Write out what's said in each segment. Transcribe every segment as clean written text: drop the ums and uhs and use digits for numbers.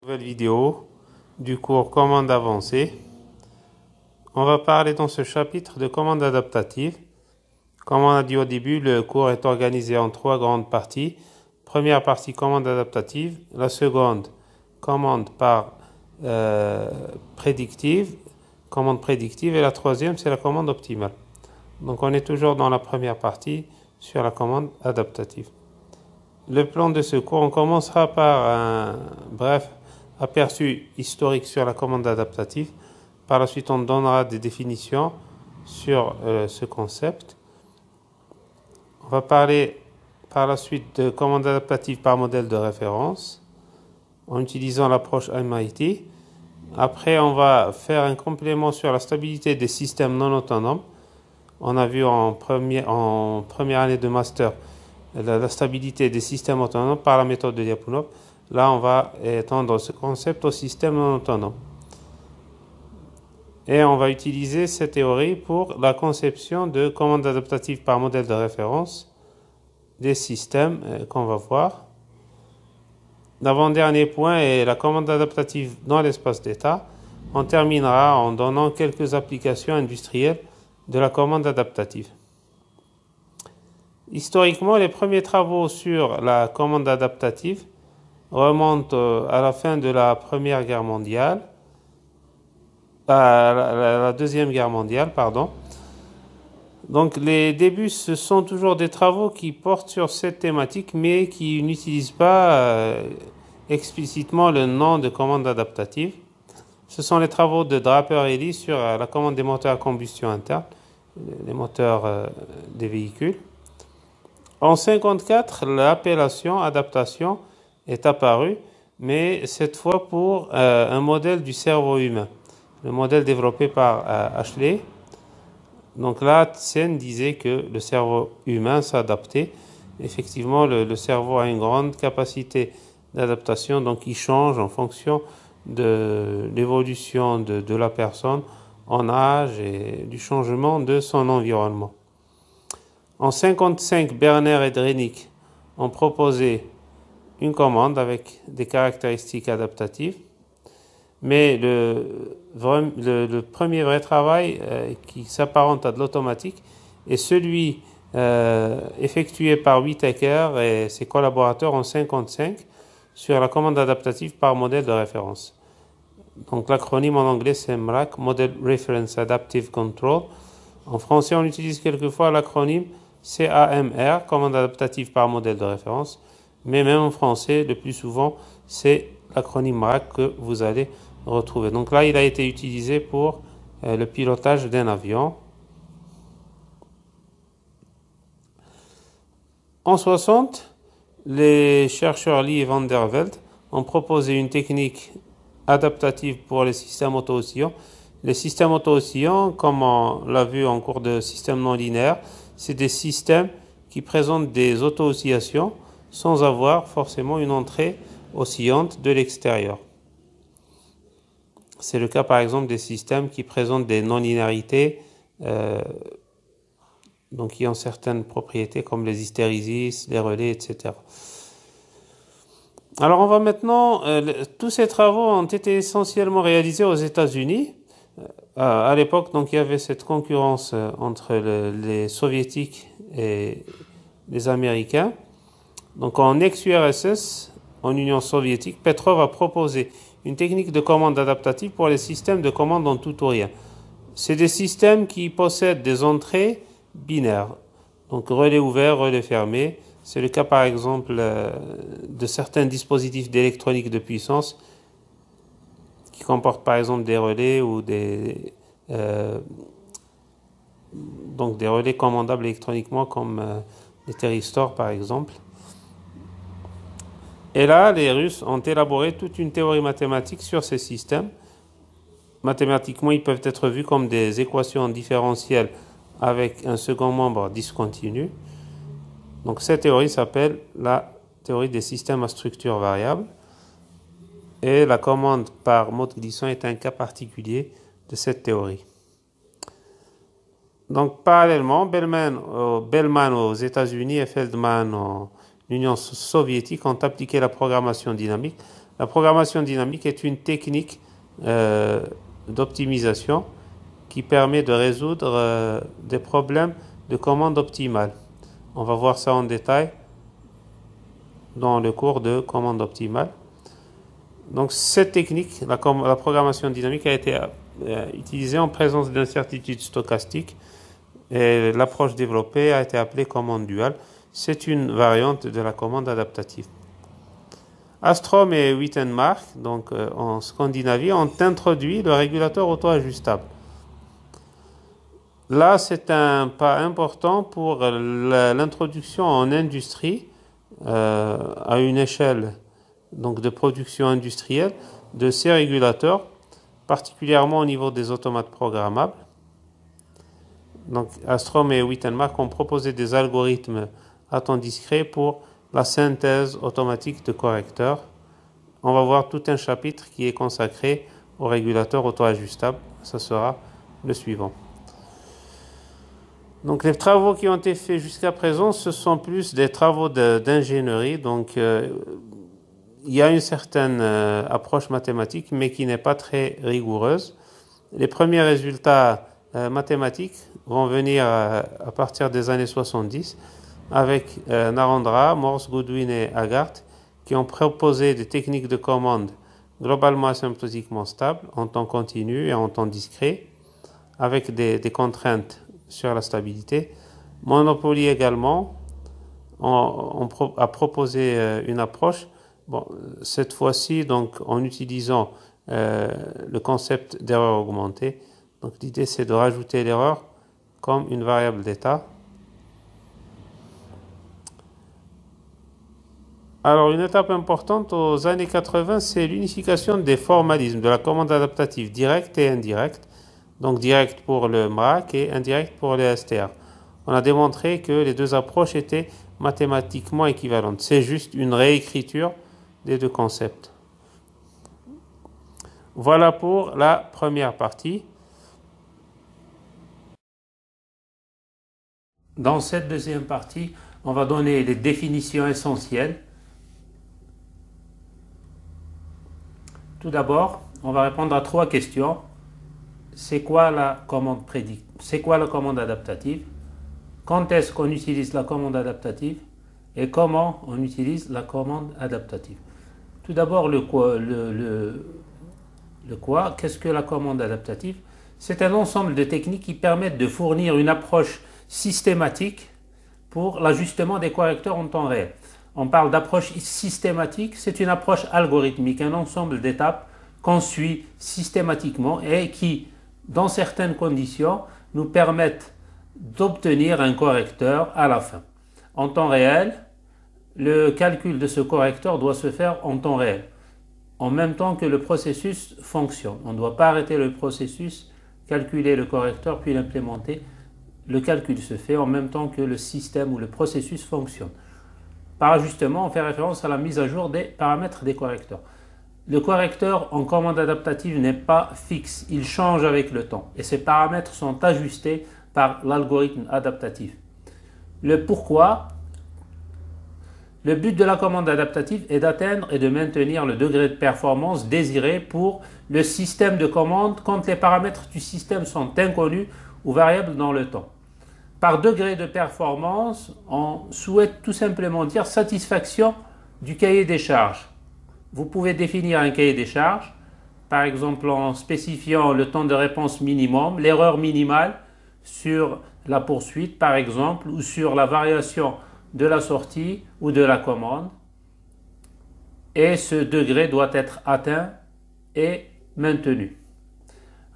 Nouvelle vidéo du cours commande avancée. On va parler dans ce chapitre de commande adaptative. Comme on a dit au début, le cours est organisé en trois grandes parties. Première partie, commande adaptative. La seconde, commande prédictive. Commande prédictive. Et la troisième, c'est la commande optimale. Donc on est toujours dans la première partie sur la commande adaptative. Le plan de ce cours, on commencera par un bref aperçu historique sur la commande adaptative. Par la suite, on donnera des définitions sur ce concept. On va parler par la suite de commande adaptative par modèle de référence en utilisant l'approche MIT. Après, on va faire un complément sur la stabilité des systèmes non autonomes. On a vu en première année de master la stabilité des systèmes autonomes par la méthode de Lyapunov. Là, on va étendre ce concept au système non autonome. Et on va utiliser cette théorie pour la conception de commandes adaptatives par modèle de référence des systèmes qu'on va voir. L'avant-dernier point est la commande adaptative dans l'espace d'état. On terminera en donnant quelques applications industrielles de la commande adaptative. Historiquement, les premiers travaux sur la commande adaptative remontent à la fin de la Première Guerre mondiale, à la Deuxième Guerre mondiale, pardon. Donc les débuts, ce sont toujours des travaux qui portent sur cette thématique, mais qui n'utilisent pas explicitement le nom de commande adaptative. Ce sont les travaux de Draper et Lee sur la commande des moteurs à combustion interne, les moteurs des véhicules. En 1954, l'appellation adaptation est apparue, mais cette fois pour un modèle du cerveau humain, le modèle développé par Ashley. Donc là, Tsen disait que le cerveau humain s'adaptait. Effectivement, le cerveau a une grande capacité d'adaptation, donc il change en fonction de l'évolution de la personne en âge et du changement de son environnement. En 1955, Berner et Drenick ont proposé une commande avec des caractéristiques adaptatives, mais le premier vrai travail qui s'apparente à de l'automatique est celui effectué par Whittaker et ses collaborateurs en 1955 sur la commande adaptative par modèle de référence. Donc l'acronyme en anglais c'est MRAC, Model Reference Adaptive Control. En français, on utilise quelquefois l'acronyme CAMR, commande adaptative par modèle de référence, mais même en français, le plus souvent, c'est l'acronyme MRAC que vous allez retrouver. Donc là, il a été utilisé pour le pilotage d'un avion. En 1960, les chercheurs Lee et Van der Velde ont proposé une technique adaptative pour les systèmes auto-oscillants. Les systèmes auto-oscillants, comme on l'a vu en cours de système non linéaire, c'est des systèmes qui présentent des auto-oscillations sans avoir forcément une entrée oscillante de l'extérieur. C'est le cas par exemple des systèmes qui présentent des non-linéarités, donc qui ont certaines propriétés comme les hystérésis, les relais, etc. Alors on va maintenant, tous ces travaux ont été essentiellement réalisés aux États-Unis. À l'époque, donc il y avait cette concurrence entre les soviétiques et les américains. Donc en ex-URSS, en Union soviétique, Petrov a proposé une technique de commande adaptative pour les systèmes de commande en tout ou rien. C'est des systèmes qui possèdent des entrées binaires, donc relais ouvert, relais fermé. C'est le cas par exemple de certains dispositifs d'électronique de puissance qui comportent par exemple des relais ou donc des relais commandables électroniquement comme les thyristors par exemple. Et là, les Russes ont élaboré toute une théorie mathématique sur ces systèmes. Mathématiquement, ils peuvent être vus comme des équations différentielles avec un second membre discontinu. Donc cette théorie s'appelle la théorie des systèmes à structure variable. Et la commande par mode glissant est un cas particulier de cette théorie. Donc parallèlement, Bellman aux États-Unis et Feldman en Union soviétique ont appliqué la programmation dynamique La programmation dynamique est une technique d'optimisation qui permet de résoudre des problèmes de commande optimale. On va voir ça en détail dans le cours de commande optimale. Donc cette technique, la programmation dynamique, a été utilisée en présence d'incertitudes stochastiques et l'approche développée a été appelée commande duale. C'est une variante de la commande adaptative. Astrom et Wittenmark, donc en Scandinavie, ont introduit le régulateur auto-ajustable. Là, c'est un pas important pour l'introduction en industrie à une échelle donc de production industrielle de ces régulateurs, particulièrement au niveau des automates programmables. Donc, Astrom et Wittenmark ont proposé des algorithmes à temps discret pour la synthèse automatique de correcteurs. On va voir tout un chapitre qui est consacré au régulateur auto-ajustable. Ce sera le suivant. Donc les travaux qui ont été faits jusqu'à présent, ce sont plus des travaux d'ingénierie. Donc il y a une certaine approche mathématique, mais qui n'est pas très rigoureuse. Les premiers résultats mathématiques vont venir à partir des années 70 avec Narendra, Morse, Goodwin et Haggard, qui ont proposé des techniques de commande globalement asymptotiquement stables en temps continu et en temps discret, avec des contraintes sur la stabilité. Monopoly également a proposé une approche, cette fois-ci donc en utilisant le concept d'erreur augmentée. Donc l'idée c'est de rajouter l'erreur comme une variable d'état. Alors une étape importante aux années 80, c'est l'unification des formalismes de la commande adaptative directe et indirecte. Donc direct pour le MRAC et indirect pour le STR. On a démontré que les deux approches étaient mathématiquement équivalentes. C'est juste une réécriture des deux concepts. Voilà pour la première partie. Dans cette deuxième partie, on va donner les définitions essentielles. Tout d'abord, on va répondre à 3 questions. C'est quoi la commande prédictive? C'est quoi la commande adaptative? Quand est-ce qu'on utilise la commande adaptative? Et comment on utilise la commande adaptative? Tout d'abord, le quoi? Qu'est-ce que la commande adaptative? C'est un ensemble de techniques qui permettent de fournir une approche systématique pour l'ajustement des correcteurs en temps réel. On parle d'approche systématique, c'est une approche algorithmique, un ensemble d'étapes qu'on suit systématiquement et qui, dans certaines conditions, nous permettent d'obtenir un correcteur à la fin. En temps réel, le calcul de ce correcteur doit se faire en temps réel, en même temps que le processus fonctionne. On ne doit pas arrêter le processus, calculer le correcteur, puis l'implémenter. Le calcul se fait en même temps que le système ou le processus fonctionne. Par ajustement, on fait référence à la mise à jour des paramètres des correcteurs. Le correcteur en commande adaptative n'est pas fixe, il change avec le temps et ses paramètres sont ajustés par l'algorithme adaptatif. Le pourquoi? Le but de la commande adaptative est d'atteindre et de maintenir le degré de performance désiré pour le système de commande quand les paramètres du système sont inconnus ou variables dans le temps. Par degré de performance, on souhaite tout simplement dire satisfaction du cahier des charges. Vous pouvez définir un cahier des charges, par exemple en spécifiant le temps de réponse minimum, l'erreur minimale sur la poursuite par exemple, ou sur la variation de la sortie ou de la commande. Et ce degré doit être atteint et maintenu.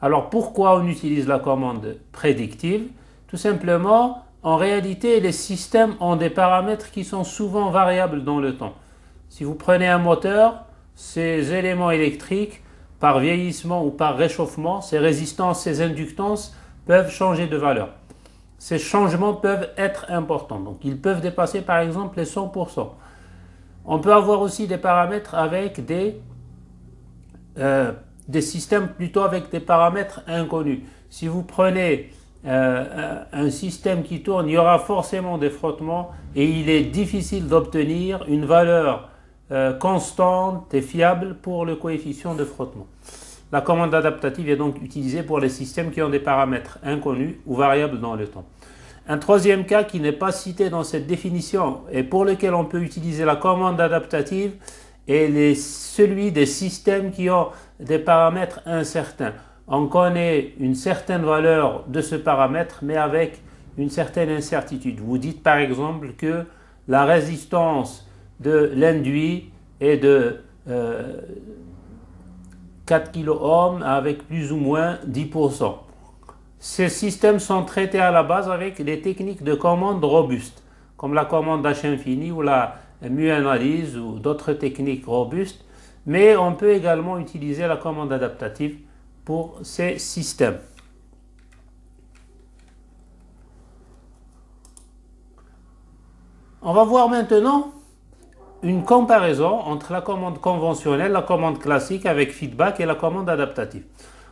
Alors pourquoi on utilise la commande prédictive? Tout simplement, en réalité, les systèmes ont des paramètres qui sont souvent variables dans le temps. Si vous prenez un moteur, ces éléments électriques, par vieillissement ou par réchauffement, ces résistances, ces inductances peuvent changer de valeur. Ces changements peuvent être importants, donc ils peuvent dépasser par exemple les 100%. On peut avoir aussi des paramètres avec des systèmes plutôt avec des paramètres inconnus. Si vous prenez un système qui tourne, il y aura forcément des frottements et il est difficile d'obtenir une valeur constante et fiable pour le coefficient de frottement. La commande adaptative est donc utilisée pour les systèmes qui ont des paramètres inconnus ou variables dans le temps. Un troisième cas qui n'est pas cité dans cette définition et pour lequel on peut utiliser la commande adaptative est celui des systèmes qui ont des paramètres incertains. On connaît une certaine valeur de ce paramètre mais avec une certaine incertitude. Vous dites par exemple que la résistance de l'induit est de 4 kΩ avec plus ou moins 10%. Ces systèmes sont traités à la base avec des techniques de commande robustes, comme la commande H-infini ou la mu-analyse ou d'autres techniques robustes, mais on peut également utiliser la commande adaptative pour ces systèmes. On va voir maintenant une comparaison entre la commande conventionnelle, la commande classique avec feedback et la commande adaptative.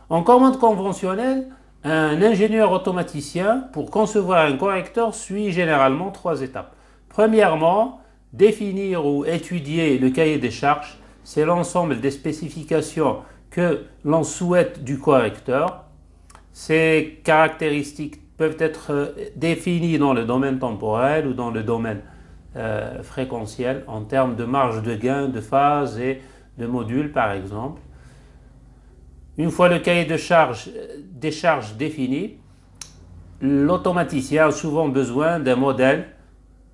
En commande conventionnelle, un ingénieur automaticien, pour concevoir un correcteur, suit généralement 3 étapes. Premièrement, définir ou étudier le cahier des charges. C'est l'ensemble des spécifications que l'on souhaite du correcteur. Ces caractéristiques peuvent être définies dans le domaine temporel ou dans le domaine fréquentiel en termes de marge de gain, de phase et de module par exemple. Une fois le cahier de charge des charges défini, l'automaticien a souvent besoin d'un modèle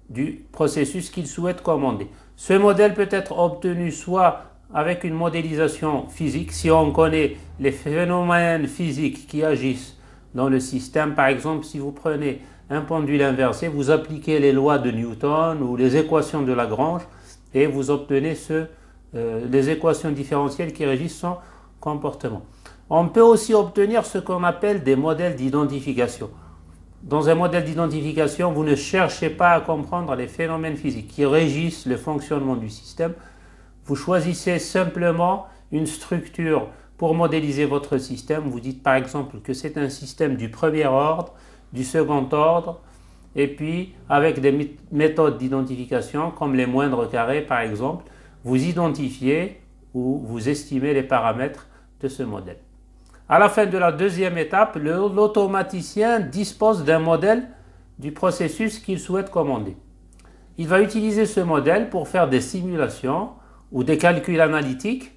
du processus qu'il souhaite commander. Ce modèle peut être obtenu soit avec une modélisation physique, si on connaît les phénomènes physiques qui agissent dans le système. Par exemple, si vous prenez un pendule inversé, vous appliquez les lois de Newton ou les équations de Lagrange et vous obtenez les équations différentielles qui régissent son comportement. On peut aussi obtenir ce qu'on appelle des modèles d'identification. Dans un modèle d'identification, vous ne cherchez pas à comprendre les phénomènes physiques qui régissent le fonctionnement du système. Vous choisissez simplement une structure pour modéliser votre système. Vous dites par exemple que c'est un système du premier ordre, du second ordre, et puis avec des méthodes d'identification comme les moindres carrés par exemple, vous identifiez ou vous estimez les paramètres de ce modèle. À la fin de la deuxième étape, l'automaticien dispose d'un modèle du processus qu'il souhaite commander. Il va utiliser ce modèle pour faire des simulations ou des calculs analytiques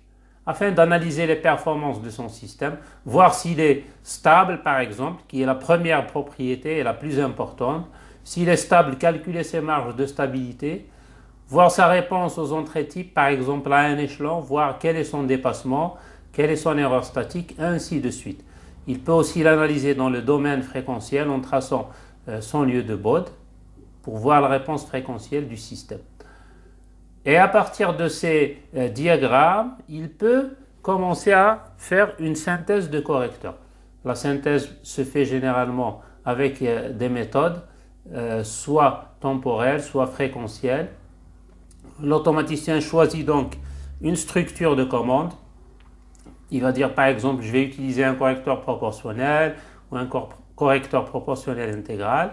afin d'analyser les performances de son système, voir s'il est stable par exemple, qui est la première propriété et la plus importante. S'il est stable, calculer ses marges de stabilité, voir sa réponse aux entrées types, par exemple à un échelon, voir quel est son dépassement, quelle est son erreur statique, ainsi de suite. Il peut aussi l'analyser dans le domaine fréquentiel en traçant son lieu de Bode pour voir la réponse fréquentielle du système. Et à partir de ces diagrammes, il peut commencer à faire une synthèse de correcteurs. La synthèse se fait généralement avec des méthodes, soit temporelles, soit fréquentielles. L'automaticien choisit donc une structure de commande. Il va dire par exemple, je vais utiliser un correcteur proportionnel ou un correcteur proportionnel intégral.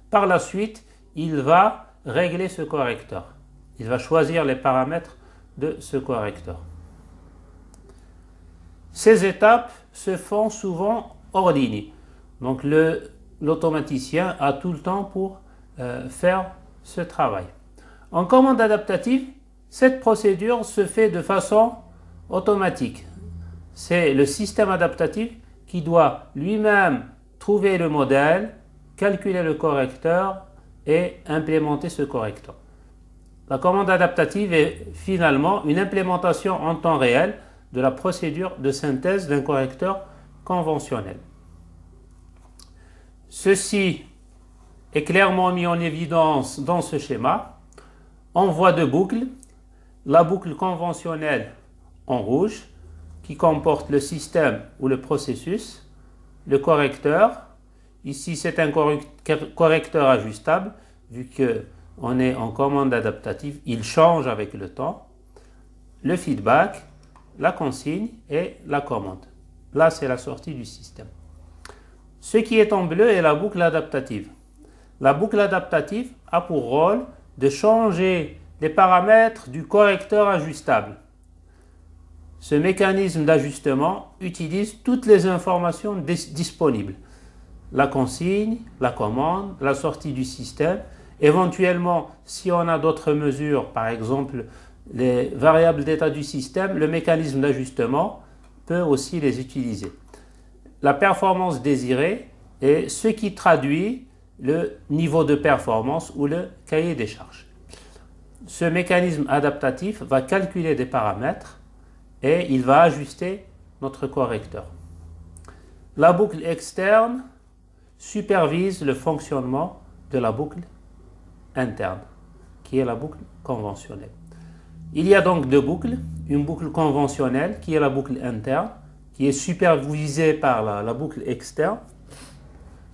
Par la suite, il va régler ce correcteur. Il va choisir les paramètres de ce correcteur. Ces étapes se font souvent hors ligne. Donc l'automaticien a tout le temps pour faire ce travail. En commande adaptative, cette procédure se fait de façon automatique. C'est le système adaptatif qui doit lui-même trouver le modèle, calculer le correcteur et implémenter ce correcteur. La commande adaptative est finalement une implémentation en temps réel de la procédure de synthèse d'un correcteur conventionnel. Ceci est clairement mis en évidence dans ce schéma. On voit deux boucles. La boucle conventionnelle en rouge qui comporte le système ou le processus, le correcteur. Ici, c'est un correcteur ajustable vu qu'on est en commande adaptative, il change avec le temps. Le feedback, la consigne et la commande. Là, c'est la sortie du système. Ce qui est en bleu est la boucle adaptative. La boucle adaptative a pour rôle de changer les paramètres du correcteur ajustable. Ce mécanisme d'ajustement utilise toutes les informations disponibles. La consigne, la commande, la sortie du système. Éventuellement, si on a d'autres mesures, par exemple les variables d'état du système, le mécanisme d'ajustement peut aussi les utiliser. La performance désirée est ce qui traduit le niveau de performance ou le cahier des charges. Ce mécanisme adaptatif va calculer des paramètres et il va ajuster notre correcteur. La boucle externe supervise le fonctionnement de la boucle interne, qui est la boucle conventionnelle. Il y a donc deux boucles, une boucle conventionnelle qui est la boucle interne, qui est supervisée par la boucle externe.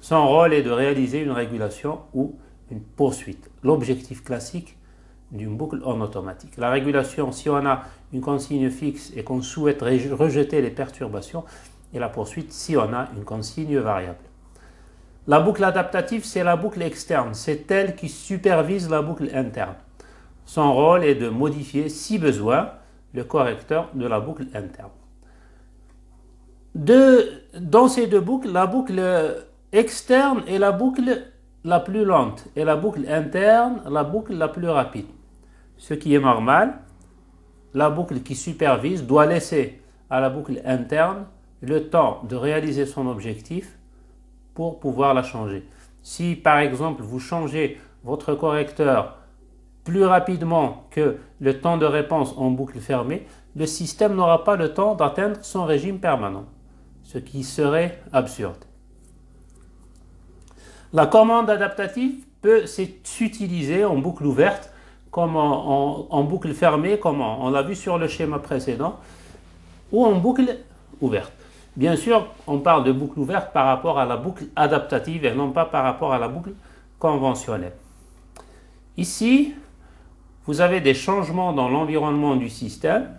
Son rôle est de réaliser une régulation ou une poursuite. L'objectif classique d'une boucle en automatique. La régulation, si on a une consigne fixe et qu'on souhaite rejeter les perturbations, et la poursuite si on a une consigne variable. La boucle adaptative, c'est la boucle externe, c'est elle qui supervise la boucle interne. Son rôle est de modifier, si besoin, le correcteur de la boucle interne. Dans ces deux boucles, la boucle externe est la boucle la plus lente et la boucle interne, la boucle la plus rapide. Ce qui est normal, la boucle qui supervise doit laisser à la boucle interne le temps de réaliser son objectif pour pouvoir la changer. Si par exemple vous changez votre correcteur plus rapidement que le temps de réponse en boucle fermée, le système n'aura pas le temps d'atteindre son régime permanent, ce qui serait absurde. La commande adaptative peut s'utiliser en boucle ouverte comme en boucle fermée, comme on l'a vu sur le schéma précédent, ou en boucle ouverte. Bien sûr, on parle de boucle ouverte par rapport à la boucle adaptative et non pas par rapport à la boucle conventionnelle. Ici, vous avez des changements dans l'environnement du système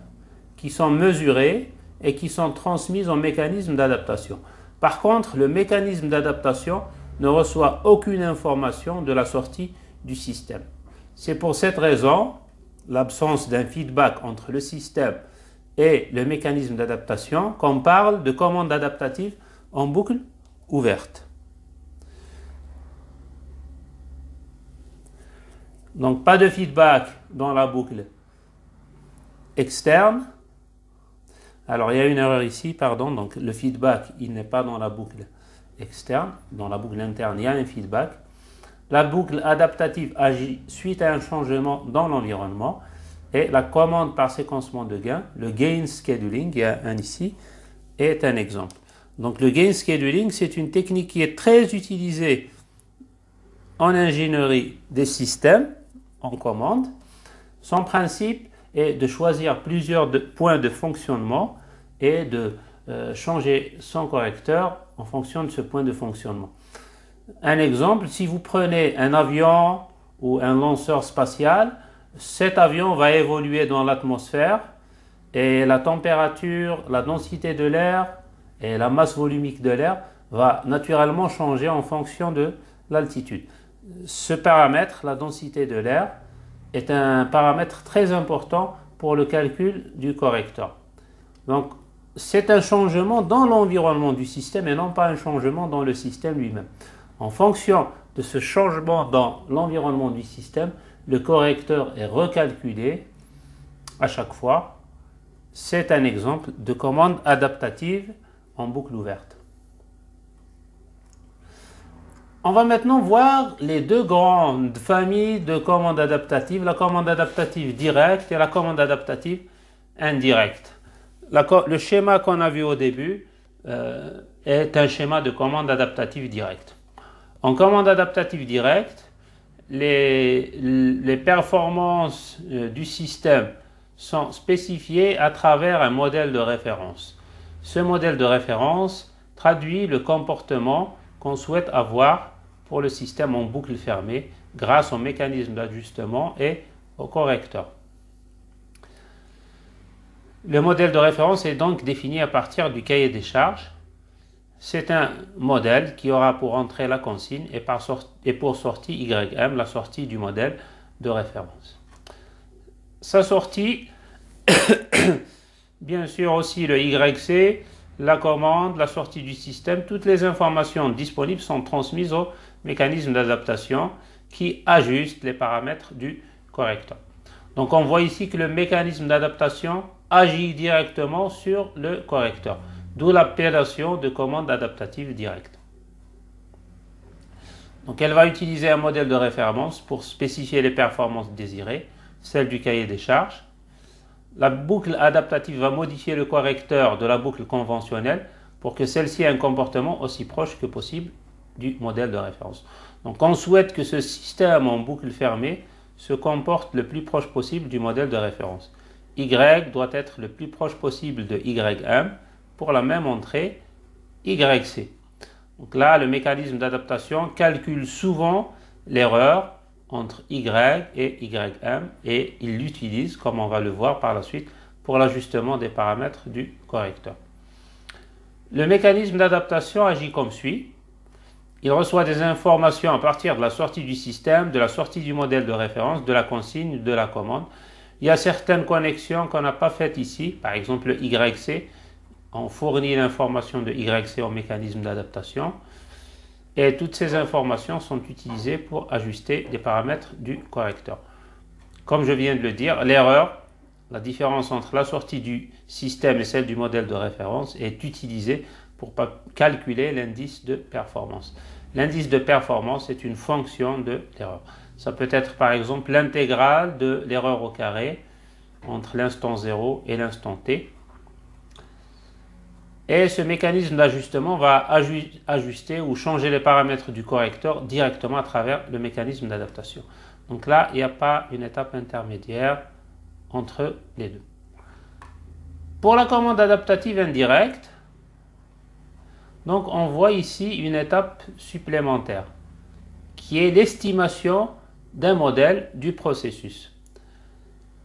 qui sont mesurés et qui sont transmis au mécanisme d'adaptation. Par contre, le mécanisme d'adaptation ne reçoit aucune information de la sortie du système. C'est pour cette raison, l'absence d'un feedback entre le système et le mécanisme d'adaptation, qu'on parle de commande adaptative en boucle ouverte. Donc pas de feedback dans la boucle externe. Alors il y a une erreur ici, pardon, donc le feedback il n'est pas dans la boucle externe, dans la boucle interne il y a un feedback. La boucle adaptative agit suite à un changement dans l'environnement. Et la commande par séquencement de gain, le gain scheduling, il y a un ici, est un exemple. Donc le gain scheduling, c'est une technique qui est très utilisée en ingénierie des systèmes en commande. Son principe est de choisir plusieurs points de fonctionnement et de changer son correcteur en fonction de ce point de fonctionnement. Un exemple, si vous prenez un avion ou un lanceur spatial, cet avion va évoluer dans l'atmosphère et la température, la densité de l'air et la masse volumique de l'air va naturellement changer en fonction de l'altitude. Ce paramètre, la densité de l'air, est un paramètre très important pour le calcul du correcteur. Donc, c'est un changement dans l'environnement du système et non pas un changement dans le système lui-même. En fonction de ce changement dans l'environnement du système, le correcteur est recalculé à chaque fois. C'est un exemple de commande adaptative en boucle ouverte. On va maintenant voir les deux grandes familles de commandes adaptatives, la commande adaptative directe et la commande adaptative indirecte. Le schéma qu'on a vu au début est un schéma de commande adaptative directe. En commande adaptative directe, les performances du système sont spécifiées à travers un modèle de référence. Ce modèle de référence traduit le comportement qu'on souhaite avoir pour le système en boucle fermée grâce au mécanisme d'ajustement et au correcteur. Le modèle de référence est donc défini à partir du cahier des charges. C'est un modèle qui aura pour entrée la consigne et pour sortie YM, la sortie du modèle de référence. sa sortie, bien sûr aussi le YC, la commande, la sortie du système, toutes les informations disponibles sont transmises au mécanisme d'adaptation qui ajuste les paramètres du correcteur. Donc on voit ici que le mécanisme d'adaptation agit directement sur le correcteur, d'où l'appellation de commande adaptative directe. Donc elle va utiliser un modèle de référence pour spécifier les performances désirées, celle du cahier des charges. La boucle adaptative va modifier le correcteur de la boucle conventionnelle pour que celle-ci ait un comportement aussi proche que possible du modèle de référence. Donc on souhaite que ce système en boucle fermée se comporte le plus proche possible du modèle de référence. Y doit être le plus proche possible de YM pour la même entrée YC. Donc là, le mécanisme d'adaptation calcule souvent l'erreur entre Y et YM et il l'utilise, comme on va le voir par la suite, pour l'ajustement des paramètres du correcteur. Le mécanisme d'adaptation agit comme suit. Il reçoit des informations à partir de la sortie du système, de la sortie du modèle de référence, de la consigne, de la commande. Il y a certaines connexions qu'on n'a pas faites ici, par exemple le YC. On fournit l'information de YC au mécanisme d'adaptation. Et toutes ces informations sont utilisées pour ajuster les paramètres du correcteur. Comme je viens de le dire, l'erreur, la différence entre la sortie du système et celle du modèle de référence, est utilisée pour calculer l'indice de performance. L'indice de performance est une fonction de l'erreur. Ça peut être par exemple l'intégrale de l'erreur au carré entre l'instant 0 et l'instant t. Et ce mécanisme d'ajustement va ajuster ou changer les paramètres du correcteur directement à travers le mécanisme d'adaptation. Donc là, il n'y a pas une étape intermédiaire entre les deux. Pour la commande adaptative indirecte, donc on voit ici une étape supplémentaire qui est l'estimation d'un modèle du processus.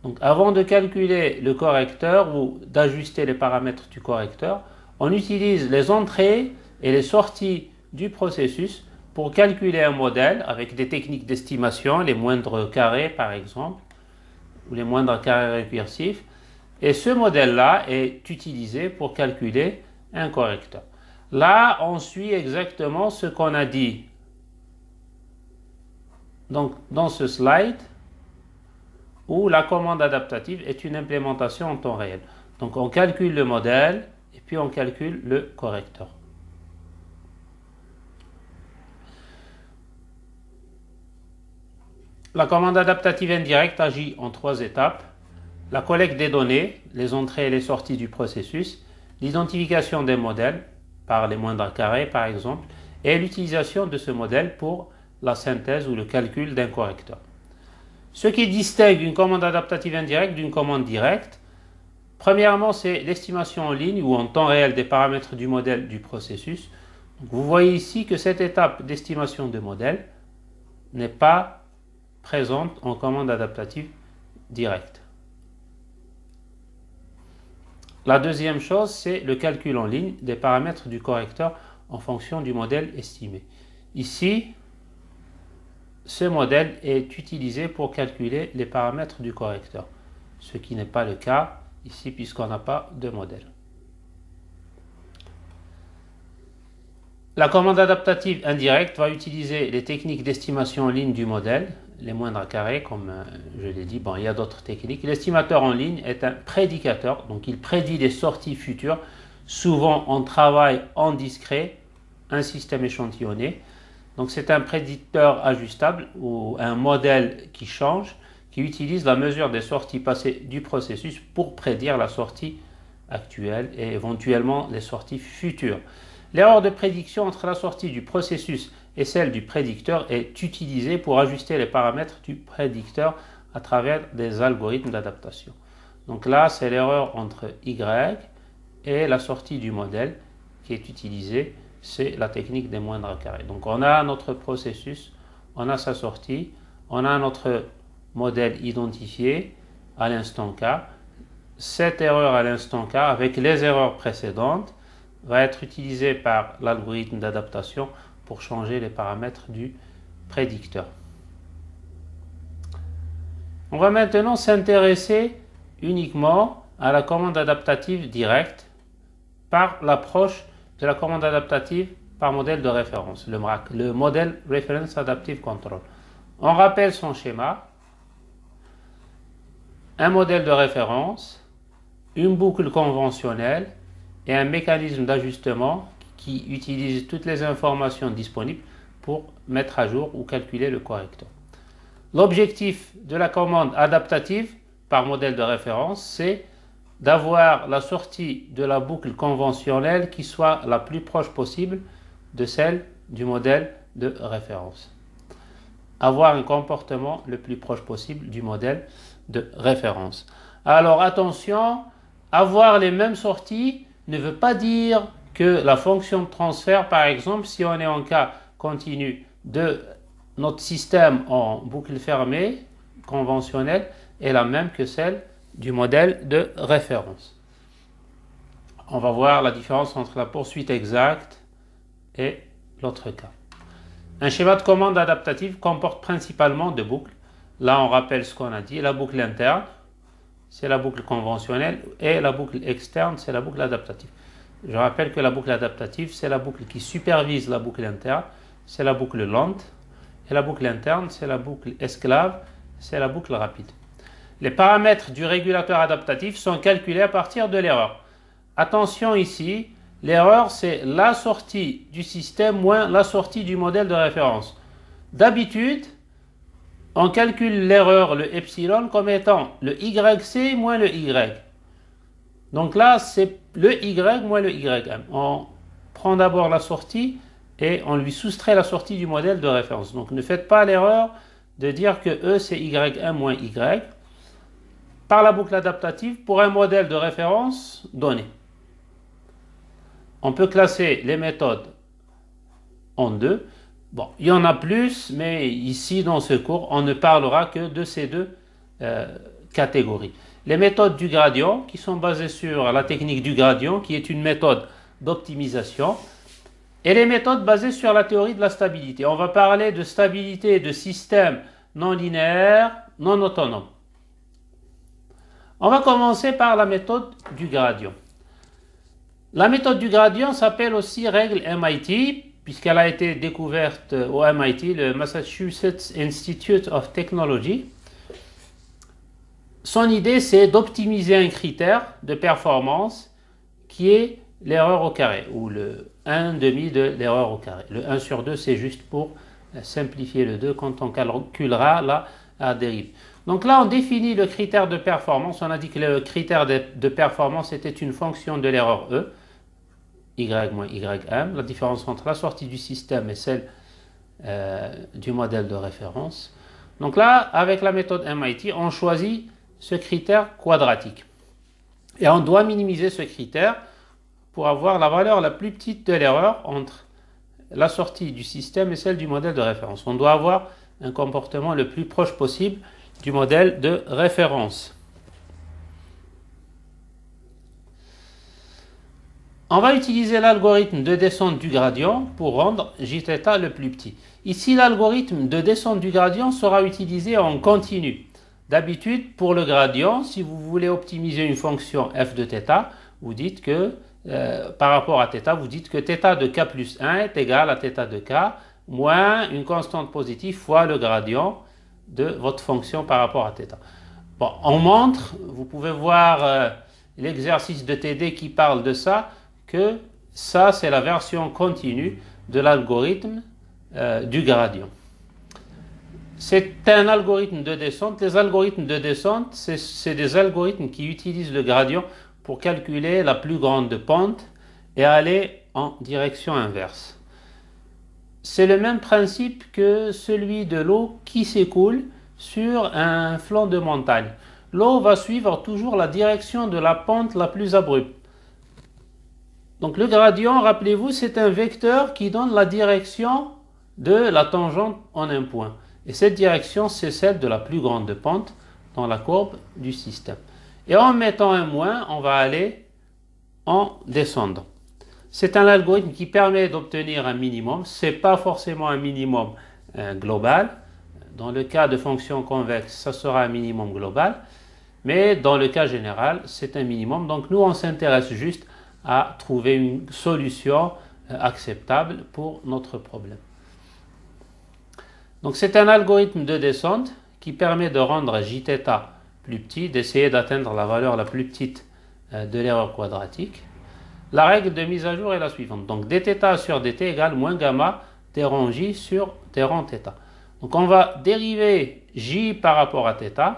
Donc avant de calculer le correcteur ou d'ajuster les paramètres du correcteur, on utilise les entrées et les sorties du processus pour calculer un modèle avec des techniques d'estimation, les moindres carrés par exemple, ou les moindres carrés récursifs. Et ce modèle-là est utilisé pour calculer un correcteur. Là, on suit exactement ce qu'on a dit donc, dans ce slide, où la commande adaptative est une implémentation en temps réel. Donc on calcule le modèle, et puis on calcule le correcteur. La commande adaptative indirecte agit en 3 étapes. La collecte des données, les entrées et les sorties du processus, l'identification des modèles, par les moindres carrés par exemple, et l'utilisation de ce modèle pour la synthèse ou le calcul d'un correcteur. Ce qui distingue une commande adaptative indirecte d'une commande directe, premièrement, c'est l'estimation en ligne ou en temps réel des paramètres du modèle du processus. Donc, vous voyez ici que cette étape d'estimation de modèle n'est pas présente en commande adaptative directe. La deuxième chose, c'est le calcul en ligne des paramètres du correcteur en fonction du modèle estimé. Ici, ce modèle est utilisé pour calculer les paramètres du correcteur, ce qui n'est pas le cas ici puisqu'on n'a pas de modèle. La commande adaptative indirecte va utiliser les techniques d'estimation en ligne du modèle, les moindres carrés, comme je l'ai dit. Bon, il y a d'autres techniques. L'estimateur en ligne est un prédicateur, donc il prédit les sorties futures. Souvent, on travaille en discret, un système échantillonné. Donc c'est un prédicteur ajustable ou un modèle qui change, qui utilise la mesure des sorties passées du processus pour prédire la sortie actuelle et éventuellement les sorties futures. L'erreur de prédiction entre la sortie du processus et celle du prédicteur est utilisée pour ajuster les paramètres du prédicteur à travers des algorithmes d'adaptation. Donc là, c'est l'erreur entre Y et la sortie du modèle qui est utilisée. C'est la technique des moindres carrés. Donc on a notre processus, on a sa sortie, on a notre modèle identifié à l'instant K. Cette erreur à l'instant K, avec les erreurs précédentes, va être utilisée par l'algorithme d'adaptation pour changer les paramètres du prédicteur. On va maintenant s'intéresser uniquement à la commande adaptative directe par l'approche de la commande adaptative par modèle de référence, le MRAC, le Model Reference Adaptive Control. On rappelle son schéma: un modèle de référence, une boucle conventionnelle et un mécanisme d'ajustement qui utilise toutes les informations disponibles pour mettre à jour ou calculer le correcteur. L'objectif de la commande adaptative par modèle de référence, c'est d'avoir la sortie de la boucle conventionnelle qui soit la plus proche possible de celle du modèle de référence. Avoir un comportement le plus proche possible du modèle de référence. Alors attention, avoir les mêmes sorties ne veut pas dire que la fonction de transfert, par exemple, si on est en cas continu de notre système en boucle fermée conventionnelle, est la même que celle du modèle de référence. On va voir la différence entre la poursuite exacte et l'autre cas. Un schéma de commande adaptative comporte principalement deux boucles. Là, on rappelle ce qu'on a dit. La boucle interne, c'est la boucle conventionnelle, et la boucle externe, c'est la boucle adaptative. Je rappelle que la boucle adaptative, c'est la boucle qui supervise la boucle interne, c'est la boucle lente, et la boucle interne, c'est la boucle esclave, c'est la boucle rapide. Les paramètres du régulateur adaptatif sont calculés à partir de l'erreur. Attention ici, l'erreur, c'est la sortie du système moins la sortie du modèle de référence. D'habitude, on calcule l'erreur, le epsilon, comme étant le YC moins le Y. Donc là, c'est le Y moins le YM. On prend d'abord la sortie et on lui soustrait la sortie du modèle de référence. Donc ne faites pas l'erreur de dire que E c'est YM moins Y par la boucle adaptative pour un modèle de référence donné. On peut classer les méthodes en deux. Bon, il y en a plus, mais ici dans ce cours, on ne parlera que de ces deux catégories. Les méthodes du gradient, qui sont basées sur la technique du gradient, qui est une méthode d'optimisation, et les méthodes basées sur la théorie de la stabilité. On va parler de stabilité de systèmes non linéaires, non autonomes. On va commencer par la méthode du gradient. La méthode du gradient s'appelle aussi règle MIT, puisqu'elle a été découverte au MIT, le Massachusetts Institute of Technology. Son idée, c'est d'optimiser un critère de performance qui est l'erreur au carré, ou le 1/2 de l'erreur au carré. Le 1 sur 2, c'est juste pour simplifier le 2 quand on calculera la dérive. Donc là, on définit le critère de performance. On a dit que le critère de performance était une fonction de l'erreur E, Y moins YM, la différence entre la sortie du système et celle du modèle de référence. Donc là, avec la méthode MIT, on choisit ce critère quadratique. Et on doit minimiser ce critère pour avoir la valeur la plus petite de l'erreur entre la sortie du système et celle du modèle de référence. On doit avoir un comportement le plus proche possible du modèle de référence. On va utiliser l'algorithme de descente du gradient pour rendre Jθ le plus petit. Ici, l'algorithme de descente du gradient sera utilisé en continu. D'habitude, pour le gradient, si vous voulez optimiser une fonction f de θ, vous dites que, par rapport à θ, vous dites que θ de k plus 1 est égal à θ de k moins une constante positive fois le gradient de votre fonction par rapport à θ. Bon, on montre, vous pouvez voir l'exercice de TD qui parle de ça, que ça c'est la version continue de l'algorithme du gradient. C'est un algorithme de descente. Les algorithmes de descente, c'est des algorithmes qui utilisent le gradient pour calculer la plus grande pente et aller en direction inverse. C'est le même principe que celui de l'eau qui s'écoule sur un flanc de montagne. L'eau va suivre toujours la direction de la pente la plus abrupte. Donc le gradient, rappelez-vous, c'est un vecteur qui donne la direction de la tangente en un point. Et cette direction, c'est celle de la plus grande pente dans la courbe du système. Et en mettant un moins, on va aller en descendant. C'est un algorithme qui permet d'obtenir un minimum. Ce n'est pas forcément un minimum global. dans le cas de fonction convexe, ça sera un minimum global, mais dans le cas général, c'est un minimum. Donc nous, on s'intéresse juste à trouver une solution acceptable pour notre problème. Donc c'est un algorithme de descente qui permet de rendre Jθ plus petit, d'essayer d'atteindre la valeur la plus petite de l'erreur quadratique. La règle de mise à jour est la suivante. Donc dθ sur dt égale moins gamma d rond j sur d rond θ. Donc on va dériver j par rapport à θ.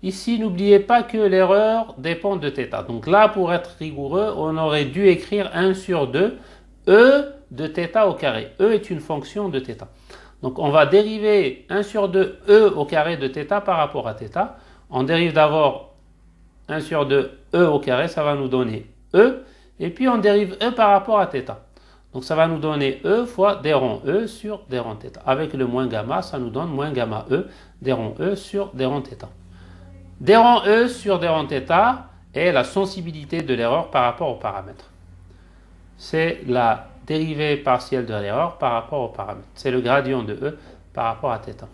Ici, n'oubliez pas que l'erreur dépend de θ. Donc là, pour être rigoureux, on aurait dû écrire 1 sur 2 e de θ au carré. E est une fonction de θ. Donc on va dériver 1 sur 2 e au carré de θ par rapport à θ. On dérive d'abord 1 sur 2 e au carré, ça va nous donner e. Et puis on dérive e par rapport à θ. Donc ça va nous donner e fois d rond e sur d rond θ. Avec le moins gamma, ça nous donne moins gamma e d rond e sur d rond θ. D rond e sur d rond θ est la sensibilité de l'erreur par rapport au paramètre. C'est la dérivée partielle de l'erreur par rapport au paramètre. C'est le gradient de e par rapport à θ.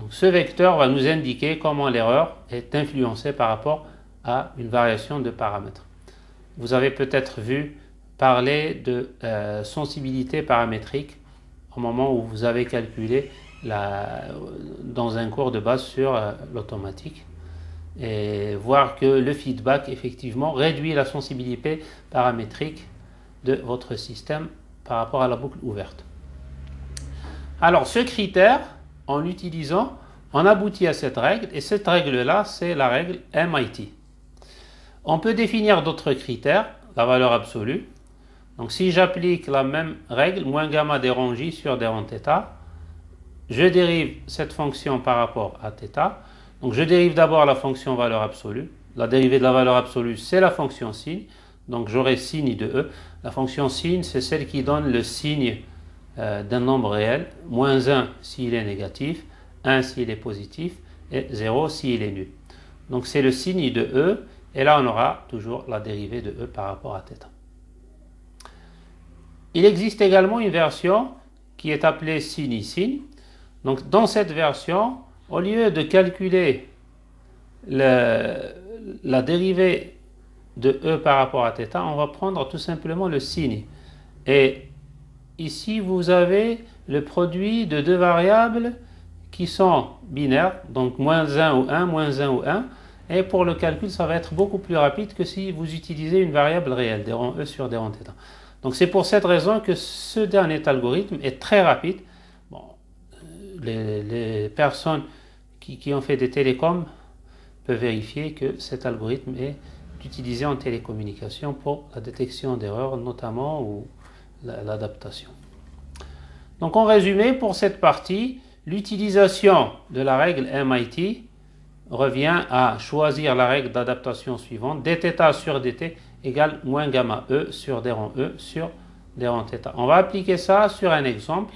Donc ce vecteur va nous indiquer comment l'erreur est influencée par rapport à une variation de paramètres. Vous avez peut-être vu parler de sensibilité paramétrique au moment où vous avez calculé dans un cours de base sur l'automatique, et voir que le feedback effectivement réduit la sensibilité paramétrique de votre système par rapport à la boucle ouverte. Alors ce critère, en l'utilisant, on aboutit à cette règle, et cette règle-là, c'est la règle MIT. On peut définir d'autres critères, la valeur absolue. Donc si j'applique la même règle, moins gamma d rond j sur d rond θ, je dérive cette fonction par rapport à θ. Donc je dérive d'abord la fonction valeur absolue. La dérivée de la valeur absolue, c'est la fonction signe. Donc j'aurai signe de e. La fonction signe, c'est celle qui donne le signe d'un nombre réel. Moins 1 s'il est négatif, 1 s'il est positif, et 0 s'il est nul. Donc c'est le signe de e. Et là, on aura toujours la dérivée de e par rapport à θ. Il existe également une version qui est appelée signe-signe. Donc dans cette version, au lieu de calculer la dérivée de e par rapport à θ, on va prendre tout simplement le signe. Et ici, vous avez le produit de deux variables qui sont binaires, donc moins 1 ou 1, moins 1 ou 1. Et pour le calcul, ça va être beaucoup plus rapide que si vous utilisez une variable réelle, d rond e sur d rond θ. Donc c'est pour cette raison que ce dernier algorithme est très rapide. Bon, les personnes qui ont fait des télécoms peuvent vérifier que cet algorithme est utilisé en télécommunication pour la détection d'erreurs notamment, ou l'adaptation. Donc en résumé, pour cette partie, l'utilisation de la règle MIT revient à choisir la règle d'adaptation suivante. dθ sur dt égale moins gamma e sur d rond e sur d rond θ. On va appliquer ça sur un exemple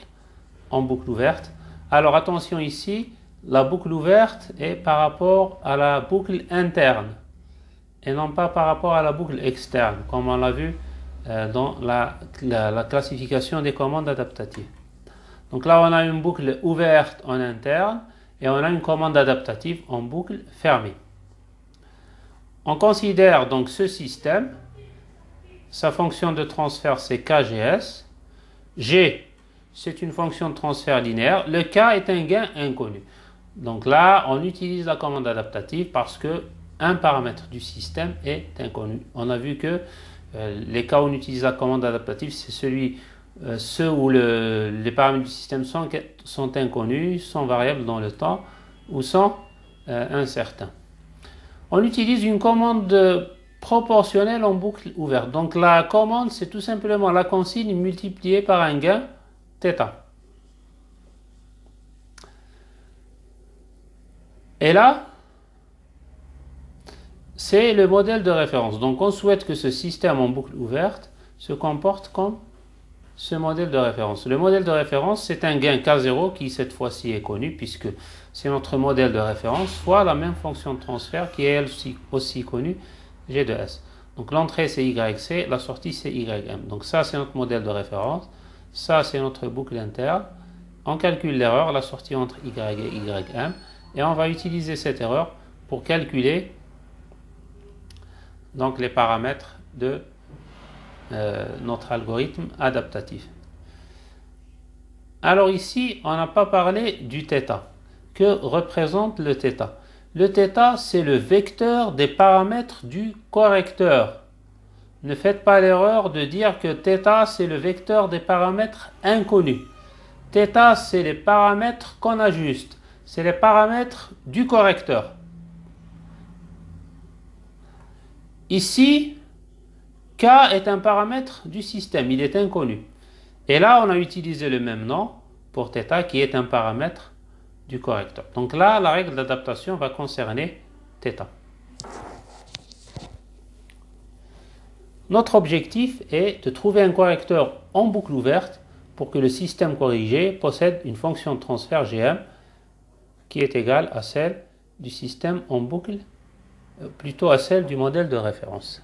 en boucle ouverte. Alors attention ici, la boucle ouverte est par rapport à la boucle interne et non pas par rapport à la boucle externe, comme on l'a vu dans la classification des commandes adaptatives. Donc là, on a une boucle ouverte en interne et on a une commande adaptative en boucle fermée. On considère donc ce système, sa fonction de transfert c'est kgs, g c'est une fonction de transfert linéaire, le k est un gain inconnu. Donc là, on utilise la commande adaptative parce que un paramètre du système est inconnu. On a vu que les cas où on utilise la commande adaptative, c'est ceux où les paramètres du système sont inconnus, sont variables dans le temps ou sont incertains. On utilise une commande proportionnelle en boucle ouverte. Donc la commande, c'est tout simplement la consigne multipliée par un gain θ. Et là, c'est le modèle de référence. Donc on souhaite que ce système en boucle ouverte se comporte comme ce modèle de référence. Le modèle de référence, c'est un gain K0 qui cette fois-ci est connu puisque c'est notre modèle de référence, soit la même fonction de transfert qui est elle aussi connue, G de S. Donc l'entrée c'est YC, la sortie c'est YM. Donc ça c'est notre modèle de référence, ça c'est notre boucle interne on calcule l'erreur, la sortie entre y et ym, et on va utiliser cette erreur pour calculer donc les paramètres de notre algorithme adaptatif. Alors ici, on n'a pas parlé du θ. Que représente le θ? Le θ, c'est le vecteur des paramètres du correcteur. Ne faites pas l'erreur de dire que θ, c'est le vecteur des paramètres inconnus. θ, c'est les paramètres qu'on ajuste. C'est les paramètres du correcteur. Ici, K est un paramètre du système, il est inconnu. Et là, on a utilisé le même nom pour θ qui est un paramètre du correcteur. Donc là, la règle d'adaptation va concerner θ. Notre objectif est de trouver un correcteur en boucle ouverte pour que le système corrigé possède une fonction de transfert Gm qui est égale à celle du système en boucle, plutôt à celle du modèle de référence.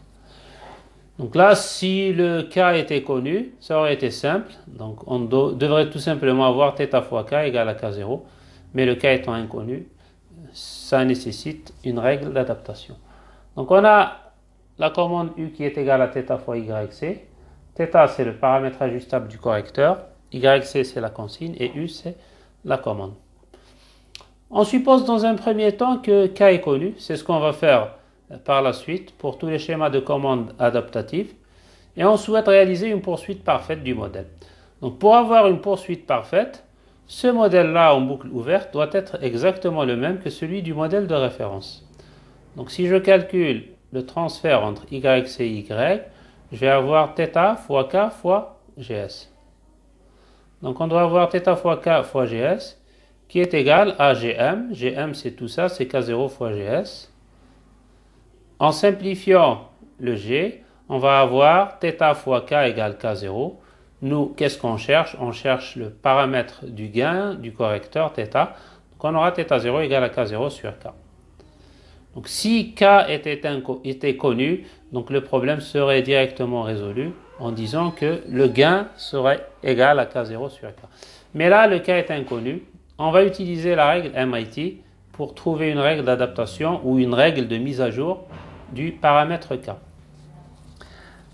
Donc là, si le K était connu, ça aurait été simple. Donc on devrait tout simplement avoir θ fois K égale à K0. Mais le K étant inconnu, ça nécessite une règle d'adaptation. Donc on a la commande U qui est égale à θ fois YC. θ, c'est le paramètre ajustable du correcteur. YC, c'est la consigne. Et U, c'est la commande. On suppose dans un premier temps que K est connu. C'est ce qu'on va faire par la suite pour tous les schémas de commande adaptatifs. Et on souhaite réaliser une poursuite parfaite du modèle. Donc pour avoir une poursuite parfaite, ce modèle-là en boucle ouverte doit être exactement le même que celui du modèle de référence. Donc si je calcule le transfert entre YC et Y, je vais avoir θ fois K fois GS. Donc on doit avoir θ fois K fois GS qui est égal à Gm. Gm, c'est tout ça, c'est K0 fois GS. En simplifiant le G, on va avoir θ fois K égale K0. Nous, qu'est-ce qu'on cherche? On cherche le paramètre du gain du correcteur θ. Donc on aura θ0 égale à K0 sur K. Donc si K était connu, donc le problème serait directement résolu en disant que le gain serait égal à K0 sur K. Mais là, le K est inconnu. On va utiliser la règle MIT pour trouver une règle d'adaptation ou une règle de mise à jour du paramètre K.